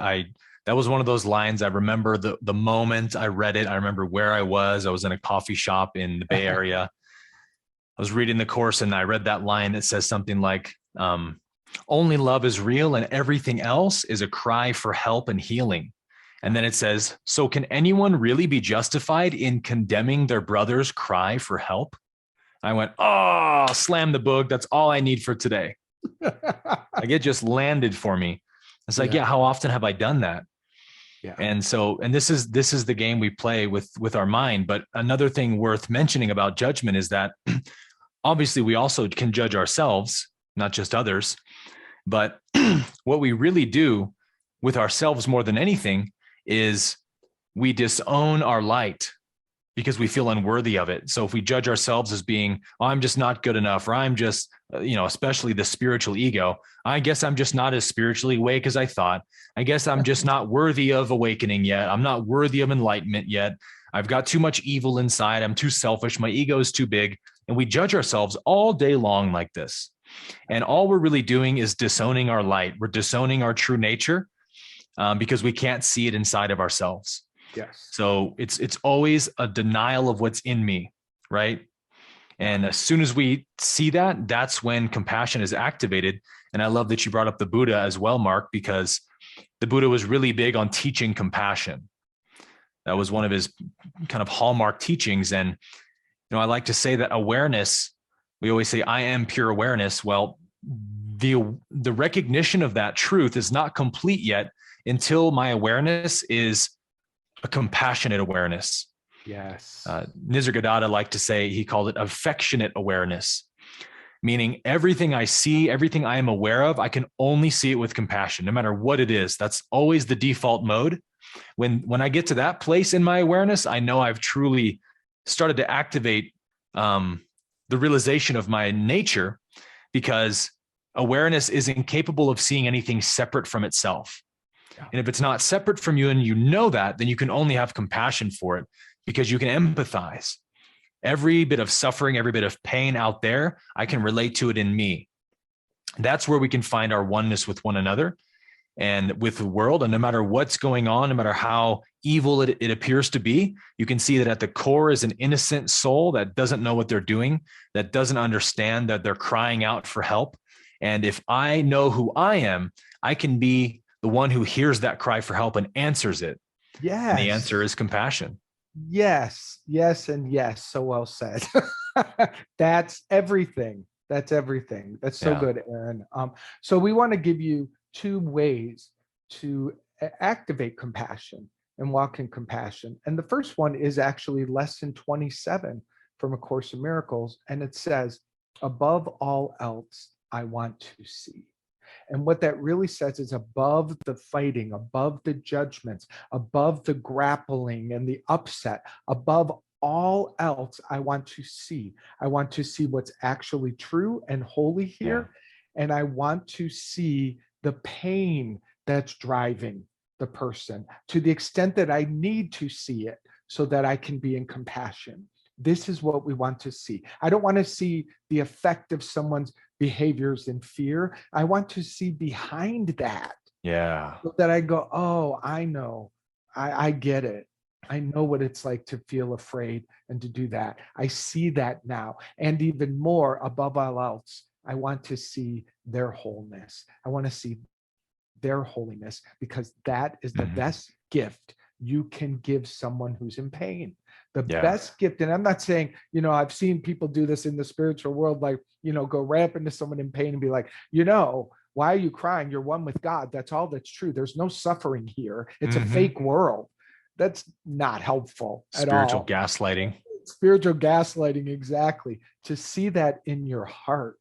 That was one of those lines. I remember the moment I read it. I remember where I was. I was in a coffee shop in the Bay Area. I was reading the course and I read that line that says something like, only love is real and everything else is a cry for help and healing. And then it says, so can anyone really be justified in condemning their brother's cry for help? I went, oh, slam the book. That's all I need for today. Like it just landed for me. It's like, yeah, how often have I done that? Yeah. And so, and this is the game we play with our mind. But another thing worth mentioning about judgment is that obviously we also can judge ourselves, not just others. But what we really do with ourselves more than anything is we disown our light because we feel unworthy of it. So if we judge ourselves as being, oh, I'm just not good enough, or I'm just, especially the spiritual ego, I guess I'm just not as spiritually awake as I thought. I guess I'm just not worthy of awakening yet. I'm not worthy of enlightenment yet. I've got too much evil inside. I'm too selfish. My ego is too big. And we judge ourselves all day long like this. And all we're really doing is disowning our light. We're disowning our true nature because we can't see it inside of ourselves. Yes. So it's always a denial of what's in me, right? And as soon as we see that, that's when compassion is activated. And I love that you brought up the Buddha as well, Mark, because the Buddha was really big on teaching compassion. That was one of his kind of hallmark teachings. And, I like to say that awareness, we always say, I am pure awareness. Well, the recognition of that truth is not complete yet until my awareness is a compassionate awareness. Yes. Nisargadatta liked to say, he called it affectionate awareness, meaning everything I see, everything I am aware of, I can only see it with compassion, no matter what it is. That's always the default mode. When I get to that place in my awareness, I know I've truly started to activate the realization of my nature, because awareness is incapable of seeing anything separate from itself. Yeah. And if it's not separate from you and you know that, then you can only have compassion for it, because you can empathize. Every bit of suffering, every bit of pain out there, I can relate to it in me. That's where we can find our oneness with one another and with the world. And no matter what's going on, no matter how evil it appears to be, you can see that at the core is an innocent soul that doesn't know what they're doing, that doesn't understand that they're crying out for help. And if I know who I am, I can be the one who hears that cry for help and answers it. Yes. And the answer is compassion. Yes, yes, and yes. So well said. That's everything. That's everything. That's so good, Aaron. So we want to give you 2 ways to activate compassion and walk in compassion. And the first one is actually lesson 27 from A Course in Miracles. And it says, above all else, I want to see. And what that really says is above the fighting, above the judgments, above the grappling and the upset, above all else, I want to see. I want to see what's actually true and holy here. Yeah. And I want to see the pain that's driving the person to the extent that I need to see it so that I can be in compassion. This is what we want to see. I don't want to see the effect of someone's behaviors in fear. I want to see behind that. Yeah. So that I go, oh, I know. I get it. I know what it's like to feel afraid and to do that. I see that now. And even more, above all else, I want to see their wholeness. I want to see their holiness, because that is the best gift you can give someone who's in pain. The best gift, and I'm not saying, I've seen people do this in the spiritual world, like, go ramp into someone in pain and be like, why are you crying? You're one with God. That's all that's true. There's no suffering here. It's a fake world. That's not helpful at all. Spiritual gaslighting. Spiritual gaslighting, exactly. To see that in your heart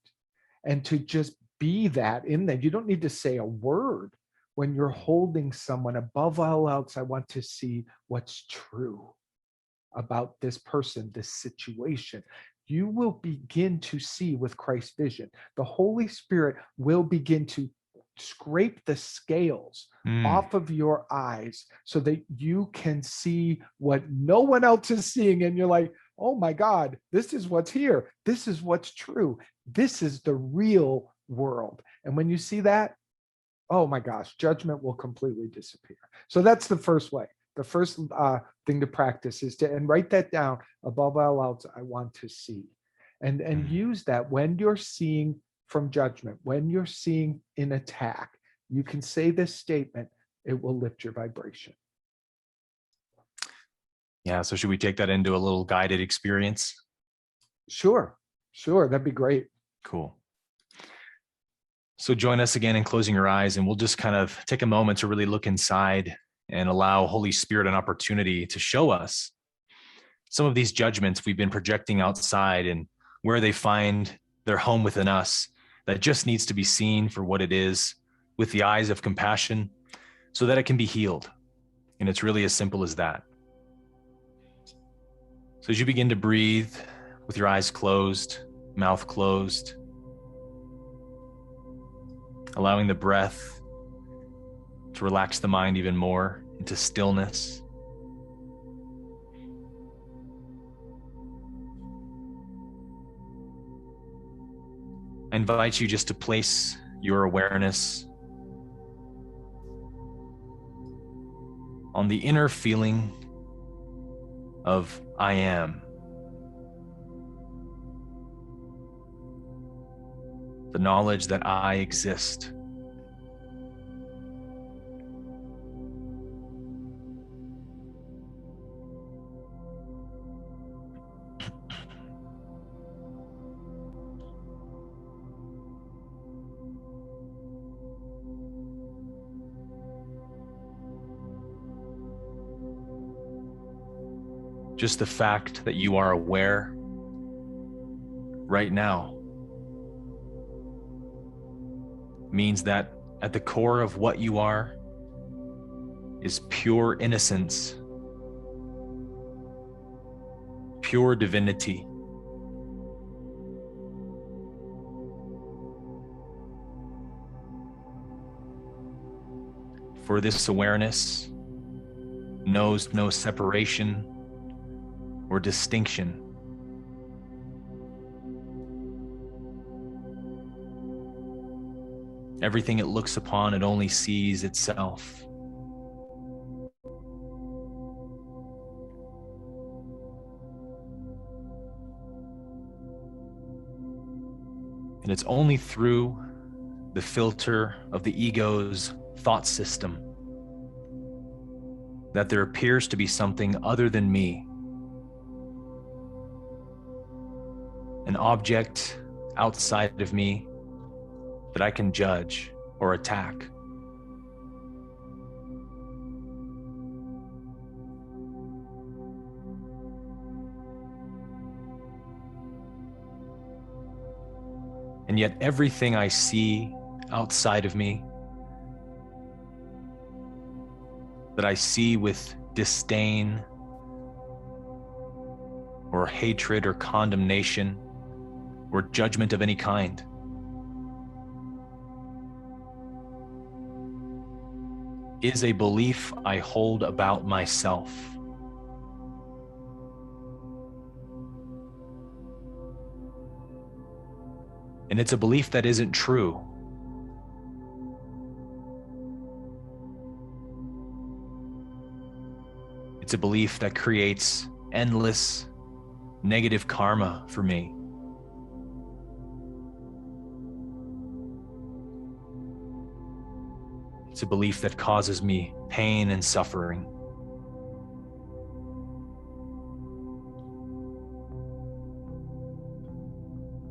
and to just be that in there. You don't need to say a word when you're holding someone. Above all else, I want to see what's true about this person, this situation. You will begin to see with Christ's vision. The Holy Spirit will begin to scrape the scales off of your eyes so that you can see what no one else is seeing. And you're like, oh my God, this is what's here. This is what's true. This is the real world. And when you see that, oh my gosh, judgment will completely disappear. So that's the first way. The first thing to practice is to, and write that down, above all else, I want to see. And use that when you're seeing from judgment, when you're seeing an attack, you can say this statement, it will lift your vibration. Yeah. So should we take that into a little guided experience? Sure, that'd be great. Cool. So join us again in closing your eyes, and we'll just kind of take a moment to really look inside and allow Holy Spirit an opportunity to show us some of these judgments we've been projecting outside and where they find their home within us, that just needs to be seen for what it is with the eyes of compassion so that it can be healed. And it's really as simple as that. So as you begin to breathe with your eyes closed, mouth closed, allowing the breath to relax the mind even more into stillness. I invite you just to place your awareness on the inner feeling of I am. The knowledge that I exist. Just the fact that you are aware right now means that at the core of what you are is pure innocence, pure divinity. For this awareness knows no separation or distinction. Everything it looks upon, it only sees itself. And it's only through the filter of the ego's thought system that there appears to be something other than me, an object outside of me that I can judge or attack. And yet everything I see outside of me, that I see with disdain or hatred or condemnation or judgment of any kind, is a belief I hold about myself. And it's a belief that isn't true. It's a belief that creates endless negative karma for me. It's a belief that causes me pain and suffering.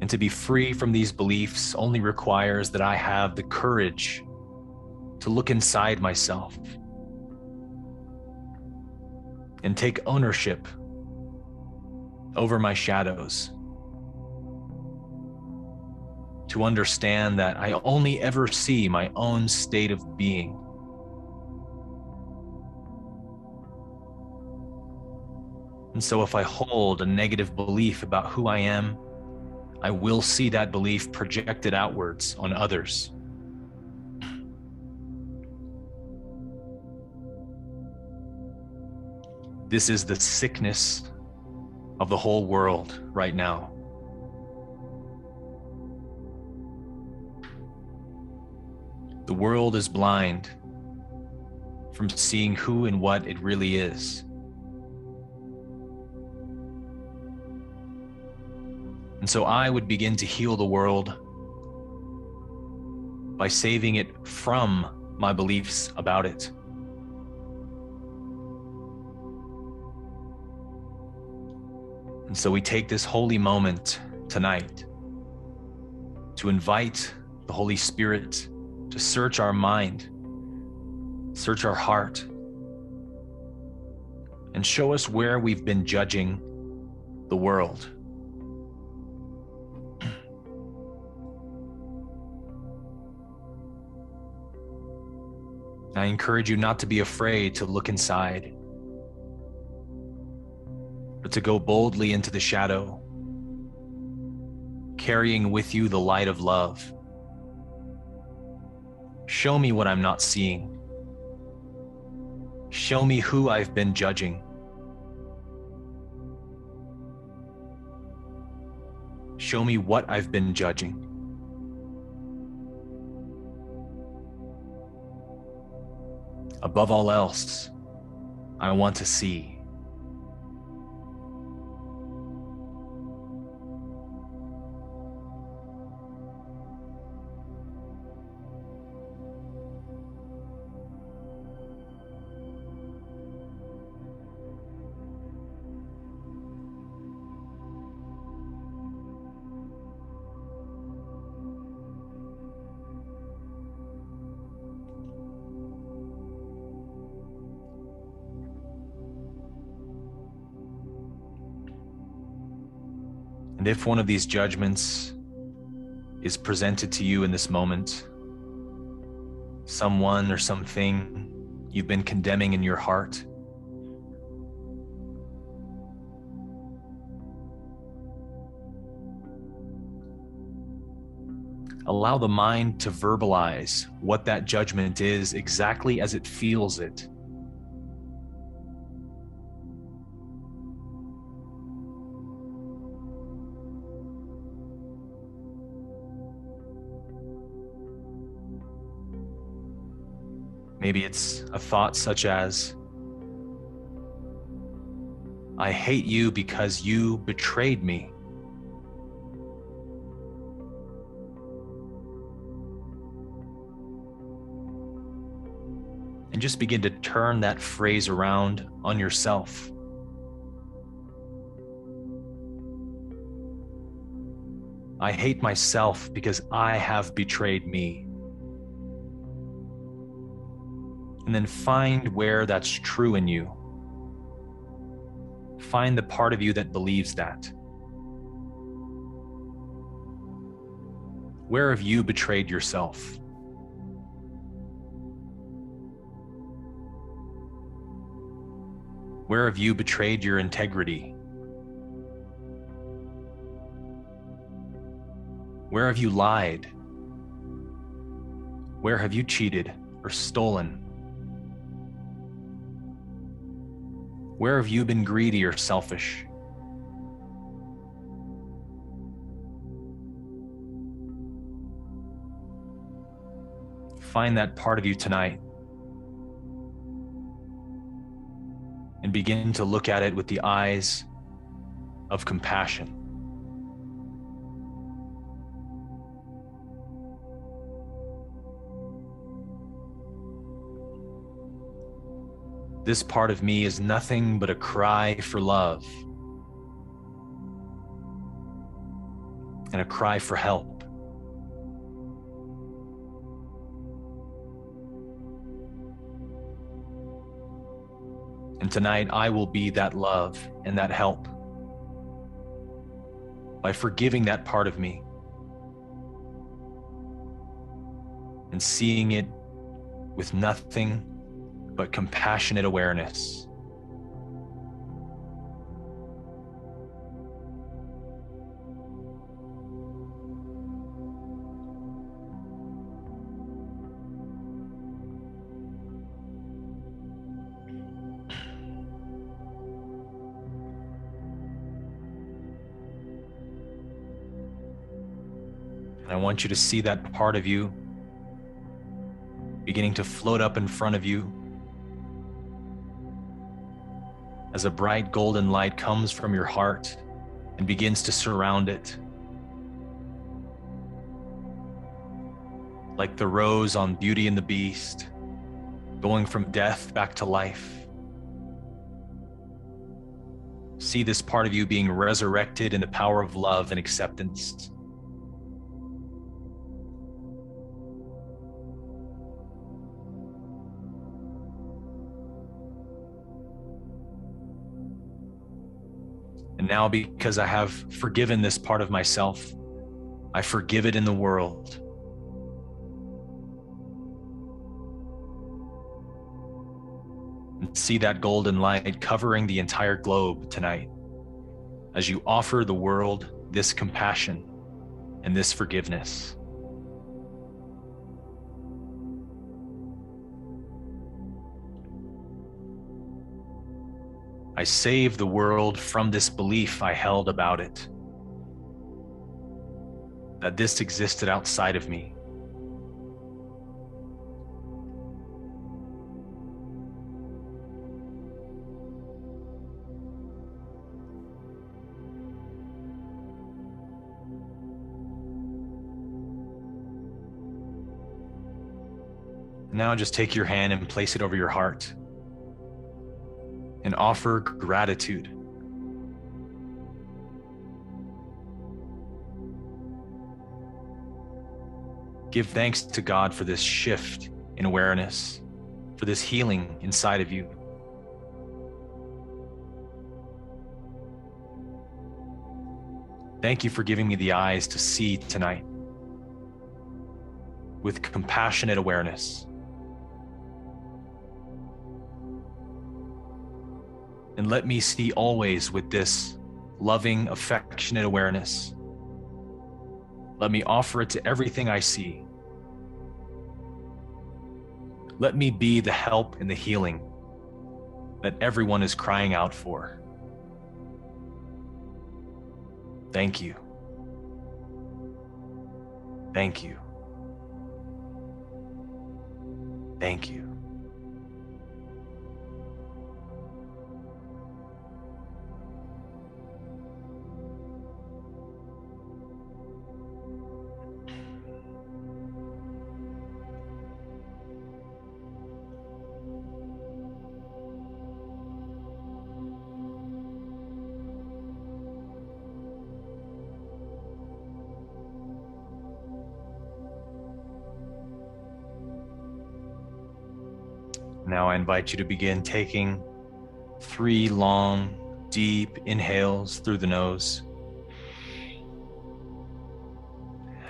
And to be free from these beliefs only requires that I have the courage to look inside myself and take ownership over my shadows. To understand that I only ever see my own state of being. And so if I hold a negative belief about who I am, I will see that belief projected outwards on others. This is the sickness of the whole world right now. The world is blind from seeing who and what it really is. And so I would begin to heal the world by saving it from my beliefs about it. And so we take this holy moment tonight to invite the Holy Spirit to search our mind, search our heart, and show us where we've been judging the world. I encourage you not to be afraid to look inside, but to go boldly into the shadow, carrying with you the light of love. Show me what I'm not seeing. Show me who I've been judging. Show me what I've been judging. Above all else, I want to see. And if one of these judgments is presented to you in this moment, someone or something you've been condemning in your heart, allow the mind to verbalize what that judgment is exactly as it feels it. Maybe it's a thought such as, I hate you because you betrayed me. And just begin to turn that phrase around on yourself. I hate myself because I have betrayed me. And then find where that's true in you. Find the part of you that believes that. Where have you betrayed yourself? Where have you betrayed your integrity? Where have you lied? Where have you cheated or stolen? Where have you been greedy or selfish? Find that part of you tonight and begin to look at it with the eyes of compassion. This part of me is nothing but a cry for love and a cry for help. And tonight I will be that love and that help by forgiving that part of me and seeing it with nothing but compassionate awareness. And I want you to see that part of you beginning to float up in front of you as a bright golden light comes from your heart and begins to surround it. Like the rose on Beauty and the Beast, going from death back to life. See this part of you being resurrected in the power of love and acceptance. And now, because I have forgiven this part of myself, I forgive it in the world. And see that golden light covering the entire globe tonight as you offer the world this compassion and this forgiveness. I save the world from this belief I held about it, that this existed outside of me. Now just take your hand and place it over your heart and offer gratitude. Give thanks to God for this shift in awareness, for this healing inside of you. Thank you for giving me the eyes to see tonight with compassionate awareness. And let me see always with this loving, affectionate awareness. Let me offer it to everything I see. Let me be the help and the healing that everyone is crying out for. Thank you. Thank you. Thank you. Now I invite you to begin taking 3 long, deep inhales through the nose.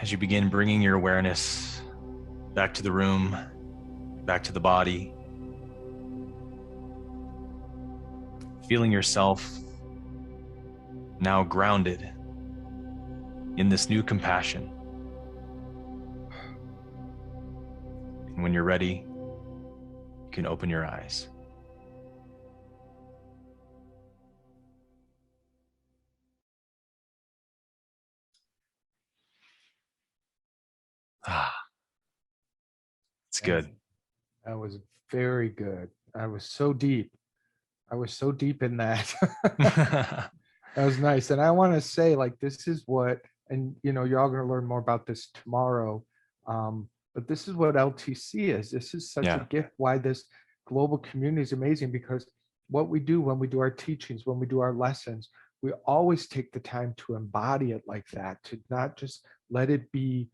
As you begin bringing your awareness back to the room, back to the body, feeling yourself now grounded in this new compassion. And when you're ready, you can open your eyes. It's good. That was very good. I was so deep. I was so deep in that. That was nice. And I want to say, like, this is what, and you're all going to learn more about this tomorrow. But this is what LTC is. This is such a gift. Why this global community is amazing, because what we do when we do our teachings, when we do our lessons, we always take the time to embody it like that, to not just let it be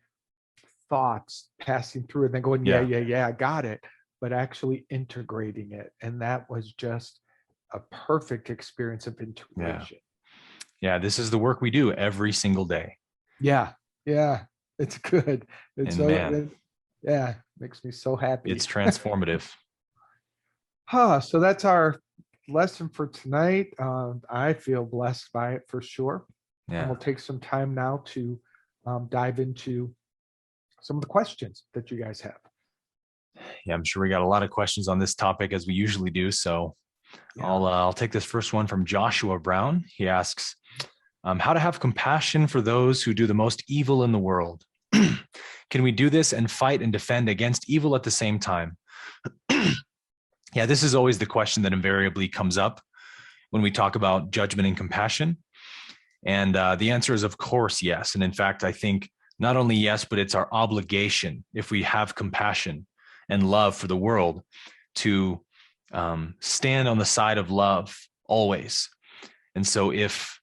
thoughts passing through and then going, yeah, I got it, but actually integrating it. And that was just a perfect experience of integration. Yeah, this is the work we do every single day. Yeah, it's good. It's makes me so happy. It's transformative. So that's our lesson for tonight. I feel blessed by it for sure. And we'll take some time now to dive into some of the questions that you guys have. Yeah, I'm sure we got a lot of questions on this topic, as we usually do. So I'll take this first one from Joshua Brown. He asks, how to have compassion for those who do the most evil in the world. Can we do this and fight and defend against evil at the same time? Yeah, this is always the question that invariably comes up when we talk about judgment and compassion. And the answer is, of course, yes. And in fact, I think not only yes, but it's our obligation, if we have compassion and love for the world, to stand on the side of love always. And so if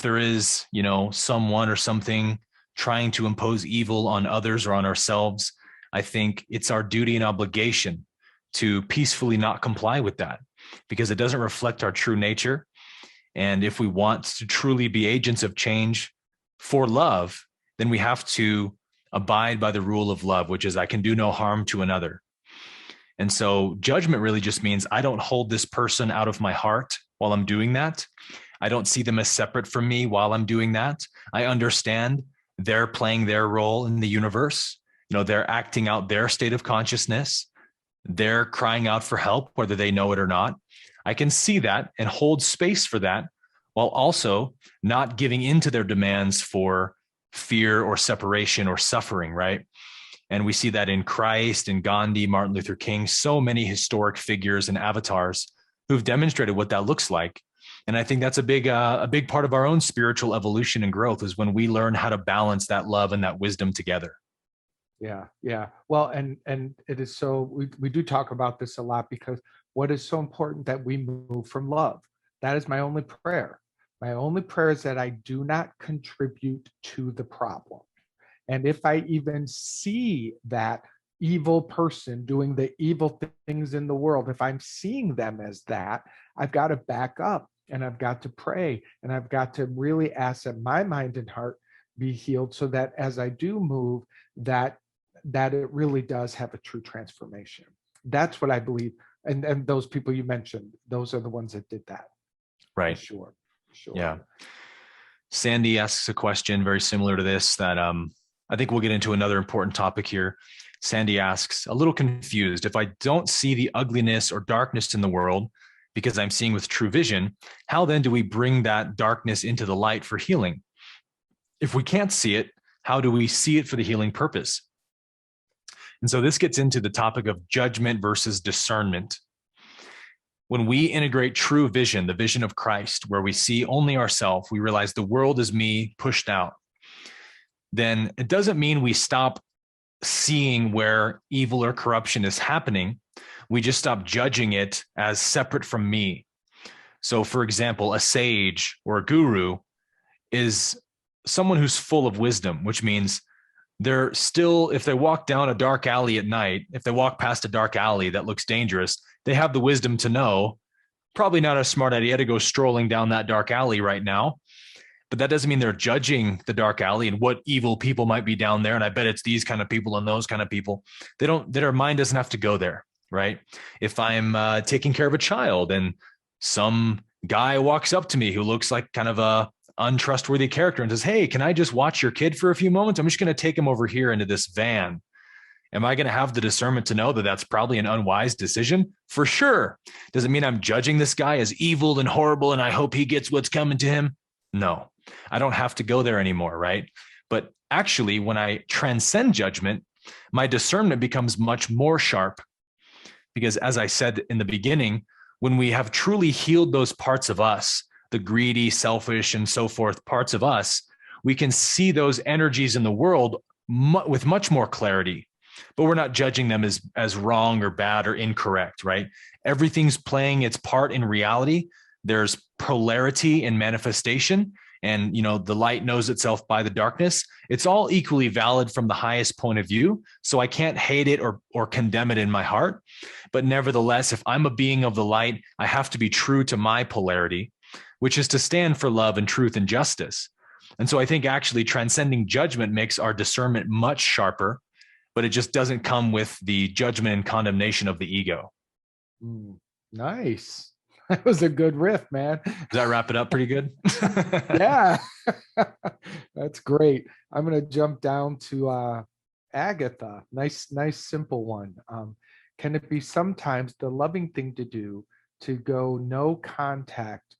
there is, someone or something trying to impose evil on others or on ourselves, I think it's our duty and obligation to peacefully not comply with that, because it doesn't reflect our true nature. And if we want to truly be agents of change for love, then we have to abide by the rule of love, which is I can do no harm to another. And so judgment really just means I don't hold this person out of my heart while I'm doing that. I don't see them as separate from me while I'm doing that. I understand they're playing their role in the universe. They're acting out their state of consciousness. They're crying out for help, whether they know it or not. I can see that and hold space for that, while also not giving into their demands for fear or separation or suffering, right? And we see that in Christ and Gandhi, Martin Luther King, so many historic figures and avatars who've demonstrated what that looks like. And I think that's a big part of our own spiritual evolution and growth, is when we learn how to balance that love and that wisdom together. Yeah, yeah. Well, and it is so, we do talk about this a lot, because what is so important that we move from love. That is my only prayer. My only prayer is that I do not contribute to the problem. And if I even see that evil person doing the evil things in the world, if I'm seeing them as that, I've got to back up, and I've got to pray, and I've got to really ask that my mind and heart be healed, so that as I do move, that it really does have a true transformation. That's what I believe. And those people you mentioned, those are the ones that did that. Right. For sure. Yeah. Sandy asks a question very similar to this that I think we'll get into another important topic here. Sandy asks, a little confused, if I don't see the ugliness or darkness in the world because I'm seeing with true vision, how then do we bring that darkness into the light for healing? If we can't see it, how do we see it for the healing purpose? And so this gets into the topic of judgment versus discernment. When we integrate true vision, the vision of Christ, where we see only ourselves, we realize the world is me pushed out, then it doesn't mean we stop seeing where evil or corruption is happening. We just stop judging it as separate from me. So, for example, a sage or a guru is someone who's full of wisdom, which means they're still, if they walk down a dark alley at night, if they walk past a dark alley that looks dangerous, they have the wisdom to know probably not a smart idea to go strolling down that dark alley right now. But that doesn't mean they're judging the dark alley and what evil people might be down there. And I bet it's these kind of people and those kind of people. Their mind doesn't have to go there, right? If I'm taking care of a child and some guy walks up to me who looks like kind of a untrustworthy character and says, hey, can I just watch your kid for a few moments? I'm just going to take him over here into this van. Am I going to have the discernment to know that that's probably an unwise decision? For sure. Does it mean I'm judging this guy as evil and horrible and I hope he gets what's coming to him? No, I don't have to go there anymore, right? But actually, when I transcend judgment, my discernment becomes much more sharp. Because as I said in the beginning, when we have truly healed those parts of us, the greedy, selfish, and so forth parts of us, we can see those energies in the world with much more clarity. But we're not judging them as wrong or bad or incorrect, right? Everything's playing its part in reality. There's polarity in manifestation, and the light knows itself by the darkness. It's all equally valid from the highest point of view. So I can't hate it or condemn it in my heart. But nevertheless, if I'm a being of the light, I have to be true to my polarity, which is to stand for love and truth and justice. And so I think actually transcending judgment makes our discernment much sharper, but it just doesn't come with the judgment and condemnation of the ego. Nice. That was a good riff, man. Does that wrap it up pretty good? Yeah. That's great. I'm going to jump down to Agatha. Nice, simple one. Can it be sometimes the loving thing to do to go no contact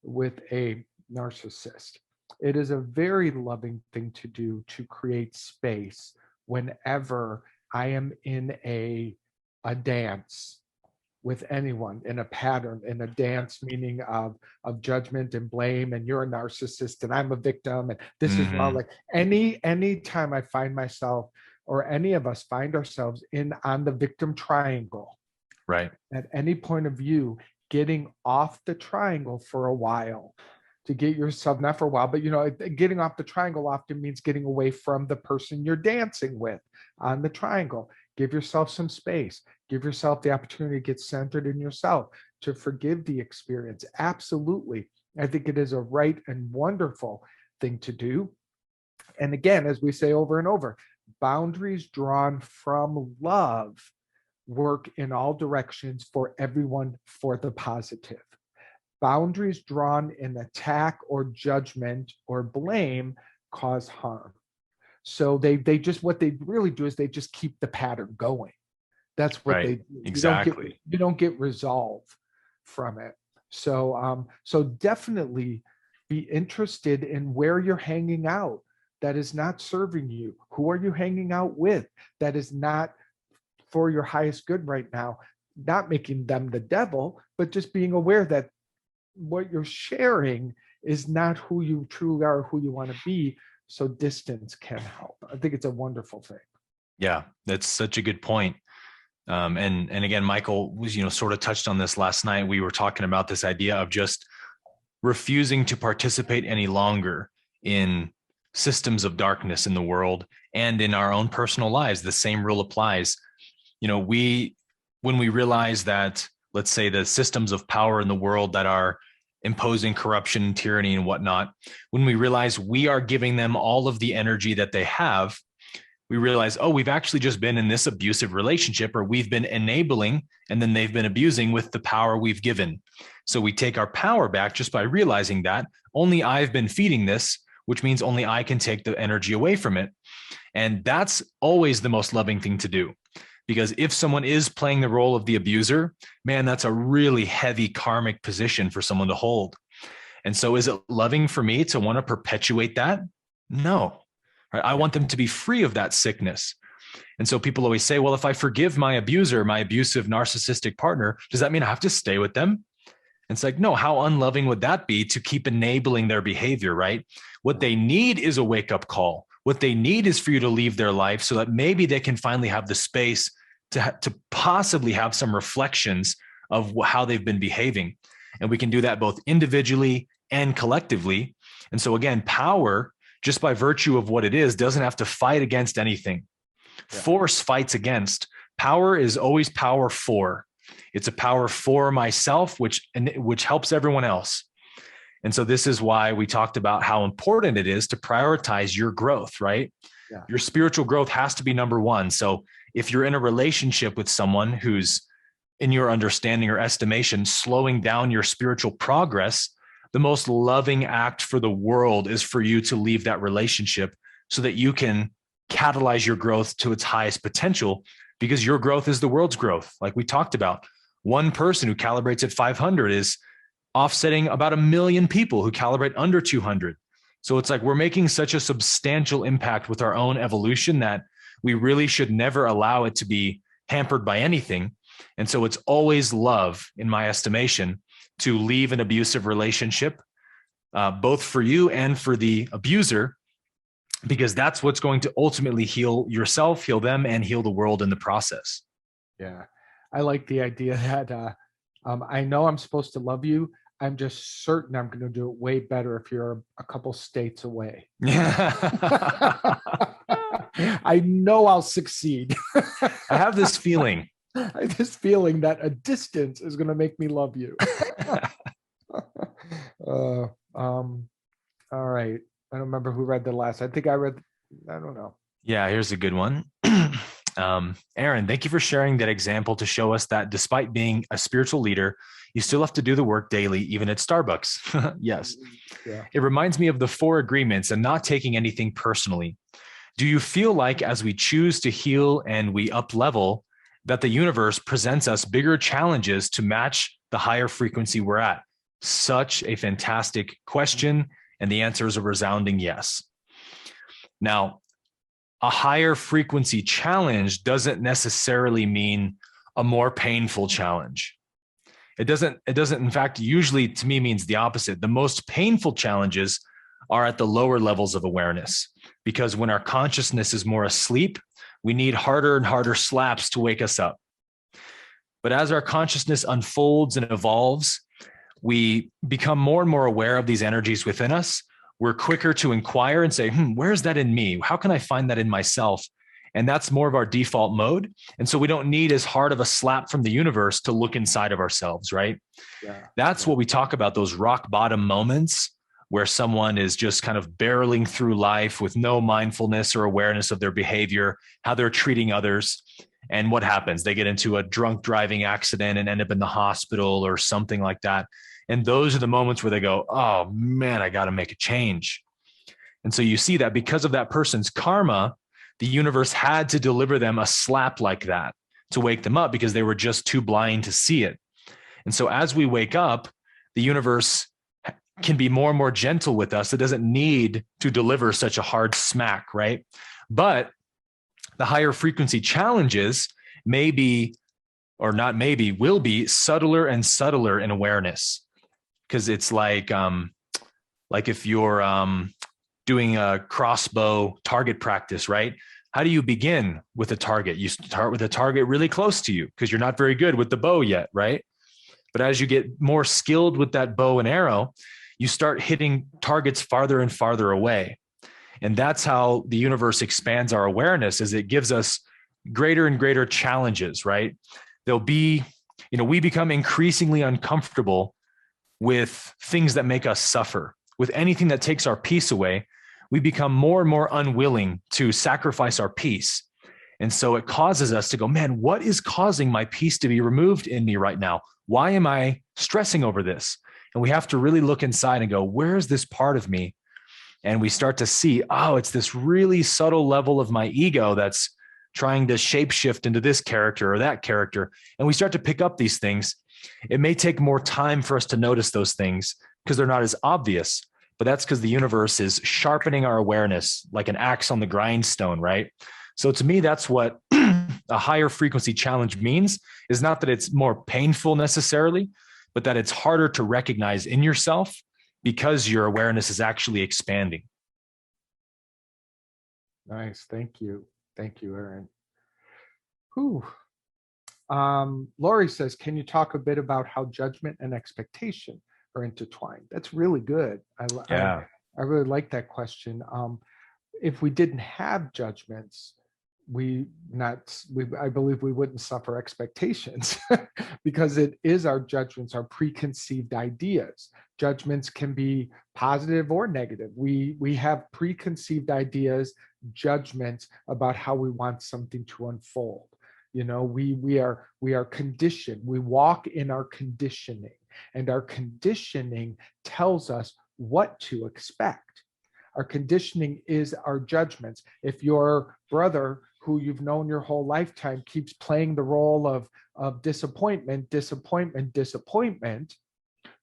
with a narcissist? It is a very loving thing to do to create space whenever I am in a dance with anyone, in a pattern, in a dance, meaning of judgment and blame, and you're a narcissist and I'm a victim and this is wrong. Mhm. Like any time I find myself, or any of us find ourselves on the victim triangle, Right. at any point of view, getting off the triangle for a while, to get yourself, not for a while, but getting off the triangle often means getting away from the person you're dancing with on the triangle. Give yourself some space. Give yourself the opportunity to get centered in yourself, to forgive the experience. Absolutely. I think it is a right and wonderful thing to do. And again, as we say over and over, boundaries drawn from love work in all directions for everyone for the positive. Boundaries drawn in attack or judgment or blame cause harm. So they just, what they really do is they just keep the pattern going. That's what Right. they do. Exactly. You don't get resolve from it. So definitely be interested in where you're hanging out that is not serving you. Who are you hanging out with that is not for your highest good right now? Not making them the devil, but just being aware that what you're sharing is not who you truly are, who you want to be. So distance can help. I think it's a wonderful thing. Yeah, that's such a good point. And again, Michael was, sort of touched on this last night. We were talking about this idea of just refusing to participate any longer in systems of darkness in the world and in our own personal lives. The same rule applies. When we realize that, let's say, the systems of power in the world that are imposing corruption, tyranny, and whatnot, when we realize we are giving them all of the energy that they have, we realize, oh, we've actually just been in this abusive relationship, or we've been enabling and then they've been abusing with the power we've given. So we take our power back just by realizing that only I've been feeding this, which means only I can take the energy away from it. And that's always the most loving thing to do. Because if someone is playing the role of the abuser, man, that's a really heavy karmic position for someone to hold. And so is it loving for me to want to perpetuate that? No. Right? I want them to be free of that sickness. And so people always say, well, if I forgive my abuser, my abusive narcissistic partner, does that mean I have to stay with them? And it's like, no, how unloving would that be to keep enabling their behavior, right? What they need is a wake-up call. What they need is for you to leave their life so that maybe they can finally have the space to possibly have some reflections of how they've been behaving. And we can do that both individually and collectively. And so again, power, just by virtue of what it is, doesn't have to fight against anything. Yeah. Force fights against. Power is always power for. It's a power for myself, which helps everyone else. And so this is why we talked about how important it is to prioritize your growth, right? Yeah. Your spiritual growth has to be number one. So if you're in a relationship with someone who's, in your understanding or estimation, slowing down your spiritual progress, the most loving act for the world is for you to leave that relationship so that you can catalyze your growth to its highest potential, because your growth is the world's growth. Like we talked about, one person who calibrates at 500 is offsetting about 1 million people who calibrate under 200. So it's like we're making such a substantial impact with our own evolution that we really should never allow it to be hampered by anything. And so it's always love, in my estimation, to leave an abusive relationship, both for you and for the abuser, because that's what's going to ultimately heal yourself, heal them, and heal the world in the process. Yeah. I like the idea that I know I'm supposed to love you. I'm just certain I'm going to do it way better if you're a couple states away. I know I'll succeed. I have this feeling. I have this feeling that a distance is going to make me love you. All right. I don't remember who read the last. I don't know. Yeah, here's a good one. Aaron, thank you for sharing that example to show us that despite being a spiritual leader, you still have to do the work daily, even at Starbucks. Yes. Yeah. It reminds me of the 4 agreements and not taking anything personally. Do you feel like as we choose to heal and we up level, that the universe presents us bigger challenges to match the higher frequency we're at? Such a fantastic question. And the answer is a resounding yes. Now, a higher frequency challenge doesn't necessarily mean a more painful challenge. It doesn't, in fact, usually to me means the opposite. The most painful challenges are at the lower levels of awareness, because when our consciousness is more asleep, we need harder and harder slaps to wake us up. But as our consciousness unfolds and evolves, we become more and more aware of these energies within us. We're quicker to inquire and say, where's that in me? How can I find that in myself? And that's more of our default mode. And so we don't need as hard of a slap from the universe to look inside of ourselves, right? Yeah. That's what we talk about, those rock bottom moments where someone is just kind of barreling through life with no mindfulness or awareness of their behavior, how they're treating others. And what happens? They get into a drunk driving accident and end up in the hospital or something like that. And those are the moments where they go, oh man, I got to make a change. And so you see that because of that person's karma, the universe had to deliver them a slap like that to wake them up, because they were just too blind to see it. And so as we wake up, the universe can be more and more gentle with us. It doesn't need to deliver such a hard smack, right? But the higher frequency challenges may be, or not maybe, will be subtler and subtler in awareness. Because it's like if you're doing a crossbow target practice, right? How do you begin with a target? You start with a target really close to you because you're not very good with the bow yet, right? But as you get more skilled with that bow and arrow, you start hitting targets farther and farther away. And that's how the universe expands our awareness, is it gives us greater and greater challenges, right? There'll be, we become increasingly uncomfortable with things that make us suffer. With anything that takes our peace away, we become more and more unwilling to sacrifice our peace. And so it causes us to go, man, what is causing my peace to be removed in me right now? Why am I stressing over this? And we have to really look inside and go, where is this part of me? And we start to see, oh, it's this really subtle level of my ego that's trying to shapeshift into this character or that character. And we start to pick up these things. It may take more time for us to notice those things because they're not as obvious, but that's because the universe is sharpening our awareness like an axe on the grindstone, right? So to me, that's what a higher frequency challenge means, is not that it's more painful necessarily, but that it's harder to recognize in yourself because your awareness is actually expanding. Nice. Thank you. Thank you, Aaron. Whew. Lori says, can you talk a bit about how judgment and expectation are intertwined? That's really good. I really like that question. If we didn't have judgments, I believe we wouldn't suffer expectations because it is our judgments, our preconceived ideas. Judgments can be positive or negative. We have preconceived ideas, judgments about how we want something to unfold. We are conditioned. We walk in our conditioning, and our conditioning tells us what to expect. Our conditioning is our judgments. If your brother, who you've known your whole lifetime, keeps playing the role of disappointment,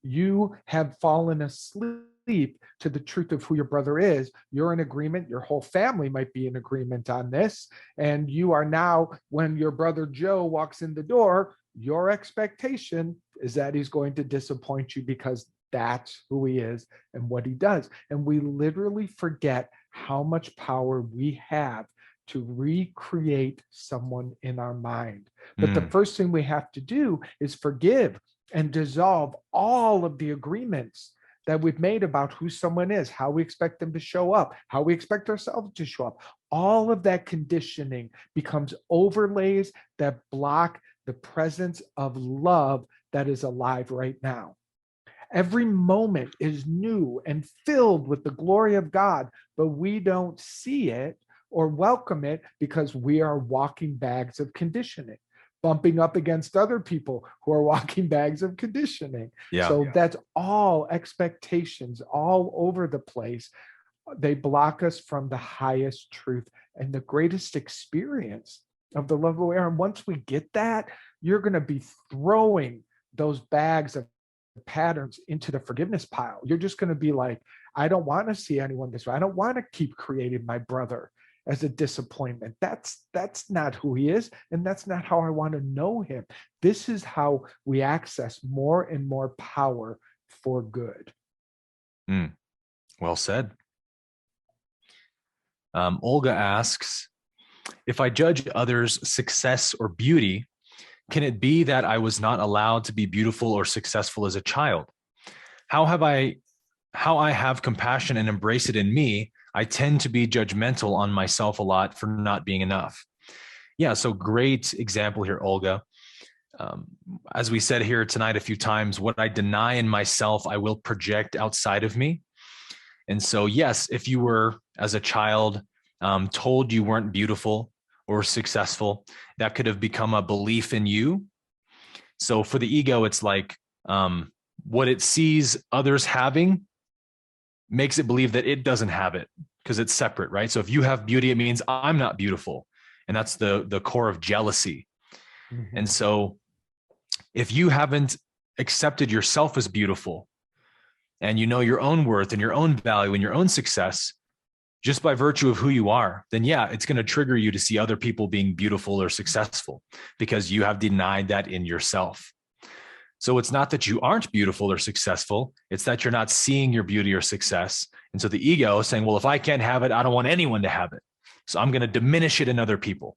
you have fallen asleep to the truth of who your brother is. You're in agreement. Your whole family might be in agreement on this. And you are now, when your brother Joe walks in the door, your expectation is that he's going to disappoint you because that's who he is and what he does. And we literally forget how much power we have to recreate someone in our mind. But the first thing we have to do is forgive and dissolve all of the agreements that we've made about who someone is, how we expect them to show up, how we expect ourselves to show up. All of that conditioning becomes overlays that block the presence of love that is alive right now. Every moment is new and filled with the glory of God, but we don't see it or welcome it because we are walking bags of conditioning, bumping up against other people who are walking bags of conditioning. So that's all expectations all over the place. They block us from the highest truth and the greatest experience of the love of Aaron. Once we get that, you're going to be throwing those bags of patterns into the forgiveness pile. You're just going to be like, I don't want to see anyone this way. I don't want to keep creating my brother as a disappointment. That's not who he is, and that's not how I want to know him. This is how we access more and more power for good. Well said. Olga asks, if I judge others' success or beauty, can it be that I was not allowed to be beautiful or successful as a child? How I have compassion and embrace it in me, I tend to be judgmental on myself a lot for not being enough. Yeah, so great example here, Olga. As we said here tonight a few times, what I deny in myself, I will project outside of me. And so, yes, if you were, as a child, told you weren't beautiful or successful, that could have become a belief in you. So for the ego, it's like what it sees others having makes it believe that it doesn't have it because it's separate, right? So if you have beauty, it means I'm not beautiful. And that's the core of jealousy. Mm-hmm. And so if you haven't accepted yourself as beautiful, and you know your own worth and your own value and your own success just by virtue of who you are, then yeah, it's going to trigger you to see other people being beautiful or successful because you have denied that in yourself. So it's not that you aren't beautiful or successful, it's that you're not seeing your beauty or success. And so the ego is saying, well, if I can't have it, I don't want anyone to have it. So I'm going to diminish it in other people.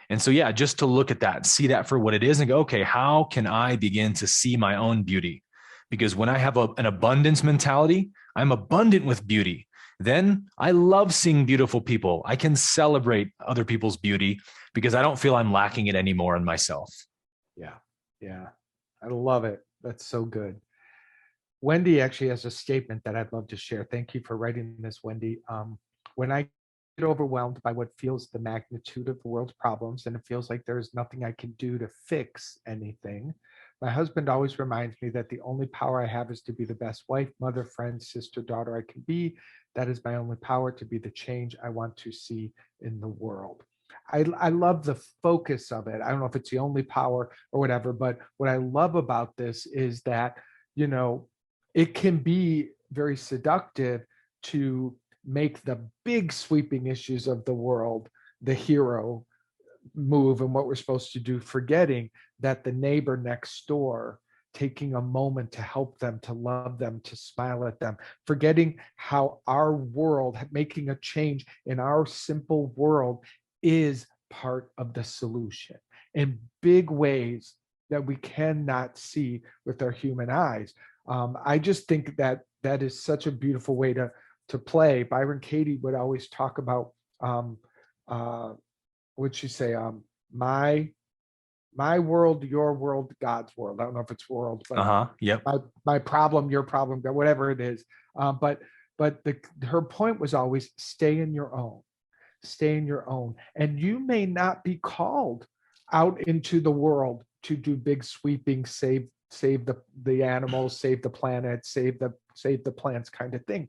And so, yeah, just to look at that, see that for what it is and go, okay, how can I begin to see my own beauty? Because when I have an abundance mentality, I'm abundant with beauty. Then I love seeing beautiful people. I can celebrate other people's beauty because I don't feel I'm lacking it anymore in myself. Yeah. Yeah. I love it. That's so good. Wendy actually has a statement that I'd love to share. Thank you for writing this, Wendy. When I get overwhelmed by what feels the magnitude of the world's problems, and it feels like there's nothing I can do to fix anything, my husband always reminds me that the only power I have is to be the best wife, mother, friend, sister, daughter I can be. That is my only power to be the change I want to see in the world. I love the focus of it. I don't know if it's the only power or whatever, but what I love about this is that, you know, it can be very seductive to make the big sweeping issues of the world the hero move and what we're supposed to do, forgetting that the neighbor next door, taking a moment to help them, to love them, to smile at them, forgetting how our world, making a change in our simple world is part of the solution in big ways that we cannot see with our human eyes. I just think that that is such a beautiful way to play. Byron Katie would always talk about what'd she say? My world, your world, God's world. I don't know if it's world, but yep. My problem, your problem, whatever it is. But her point was always stay in your own. Stay in your own. And you may not be called out into the world to do big sweeping, save the animals, save the planet, save the plants kind of thing.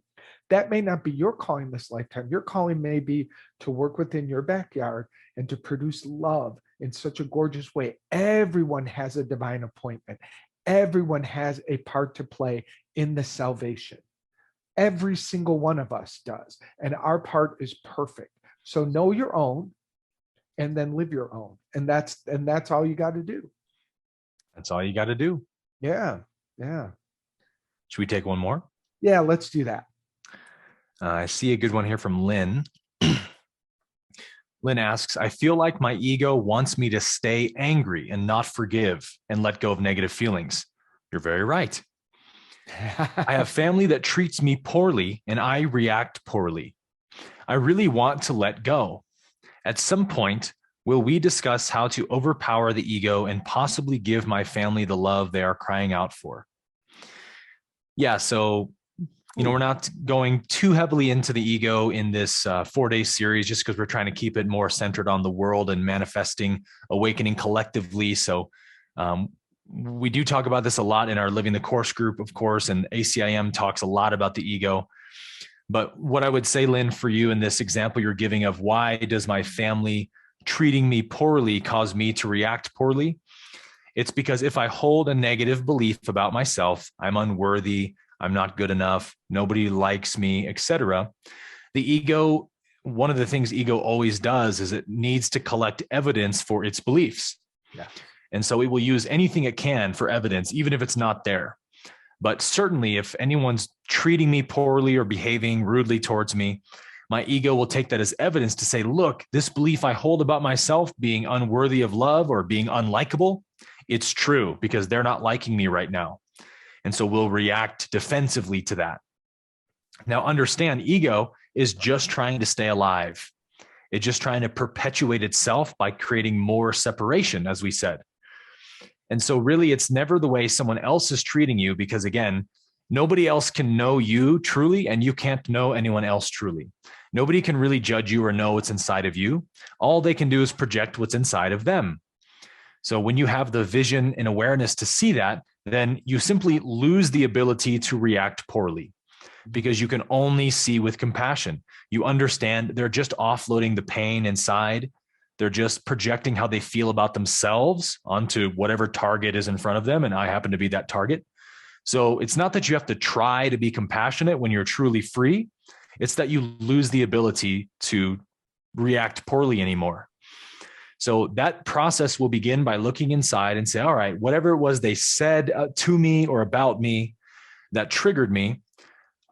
That may not be your calling this lifetime. Your calling may be to work within your backyard and to produce love in such a gorgeous way. Everyone has a divine appointment. Everyone has a part to play in the salvation. Every single one of us does. And our part is perfect. So know your own and then live your own. And that's all you got to do. That's all you got to do. Yeah. Yeah. Should we take one more? Yeah, let's do that. I see a good one here from Lynn. Lynn asks, I feel like my ego wants me to stay angry and not forgive and let go of negative feelings. You're very right. I have family that treats me poorly and I react poorly. I really want to let go. At some point, will we discuss how to overpower the ego and possibly give my family the love they are crying out for? Yeah, so we're not going too heavily into the ego in this 4-day series just because we're trying to keep it more centered on the world and manifesting, awakening collectively. So we do talk about this a lot in our Living the Course group, of course, and ACIM talks a lot about the ego. But what I would say, Lynn, for you in this example you're giving of why does my family treating me poorly cause me to react poorly? It's because if I hold a negative belief about myself, I'm unworthy, I'm not good enough, nobody likes me, etc., the ego one of the things ego always does is it needs to collect evidence for its beliefs. Yeah. And so it will use anything it can for evidence, even if it's not there. But certainly if anyone's treating me poorly or behaving rudely towards me, my ego will take that as evidence to say, look, this belief I hold about myself being unworthy of love or being unlikable, it's true because they're not liking me right now. And so we'll react defensively to that. Now, understand, ego is just trying to stay alive. It's just trying to perpetuate itself by creating more separation, as we said. And so really, it's never the way someone else is treating you, because again, nobody else can know you truly, and you can't know anyone else truly. Nobody can really judge you or know what's inside of you. All they can do is project what's inside of them. So when you have the vision and awareness to see that, then you simply lose the ability to react poorly, because you can only see with compassion. You understand they're just offloading the pain inside. They're just projecting how they feel about themselves onto whatever target is in front of them. And I happen to be that target. So it's not that you have to try to be compassionate when you're truly free. It's that you lose the ability to react poorly anymore. So that process will begin by looking inside and say, all right, whatever it was they said to me or about me that triggered me,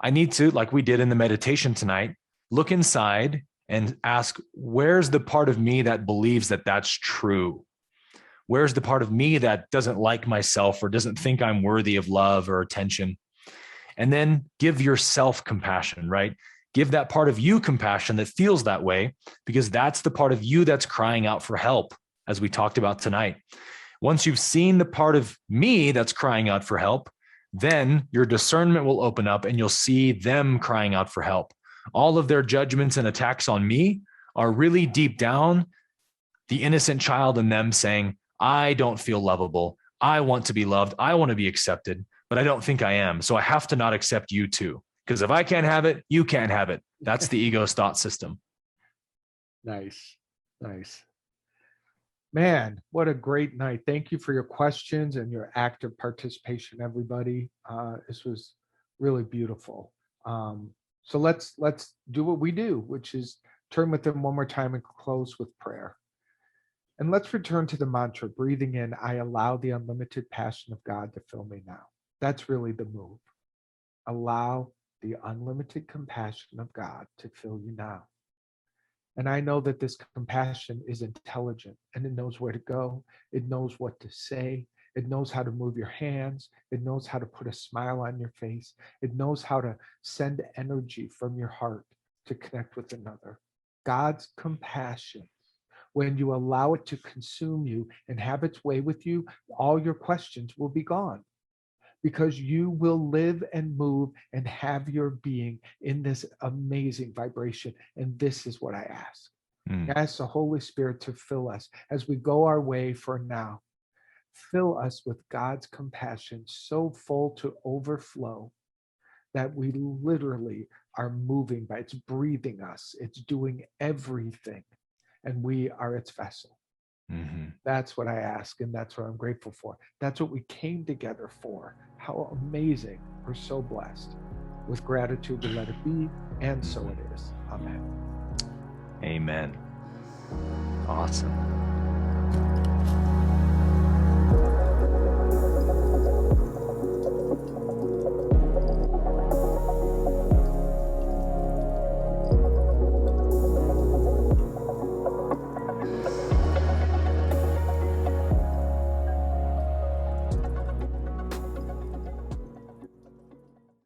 I need to, like we did in the meditation tonight, look inside and ask, where's the part of me that believes that that's true? Where's the part of me that doesn't like myself or doesn't think I'm worthy of love or attention? And then give yourself compassion, right? Give that part of you compassion that feels that way, because that's the part of you that's crying out for help, as we talked about tonight. Once you've seen the part of me that's crying out for help, then your discernment will open up and you'll see them crying out for help. All of their judgments and attacks on me are really deep down the innocent child in them saying, I don't feel lovable. I want to be loved. I want to be accepted, but I don't think I am. So I have to not accept you too. Because if I can't have it, you can't have it. That's the ego's thought system. Nice. Nice. Man, what a great night. Thank you for your questions and your active participation, everybody. This was really beautiful. So let's do what we do, which is turn within one more time and close with prayer. And let's return to the mantra, breathing in, I allow the unlimited passion of God to fill me now. That's really the move. Allow the unlimited compassion of God to fill you now. And I know that this compassion is intelligent and it knows where to go. It knows what to say. It knows how to move your hands. It knows how to put a smile on your face. It knows how to send energy from your heart to connect with another. God's compassion, when you allow it to consume you and have its way with you, all your questions will be gone, because you will live and move and have your being in this amazing vibration. And this is what I ask. I ask the Holy Spirit to fill us as we go our way for now. Fill us with God's compassion so full to overflow that we literally are moving by, it's breathing us, it's doing everything, and we are its vessel. Mm-hmm. That's what I ask, and that's what I'm grateful for. That's what we came together for. How amazing. We're so blessed. With gratitude, we let it be, and so it is. Amen. Amen. Awesome.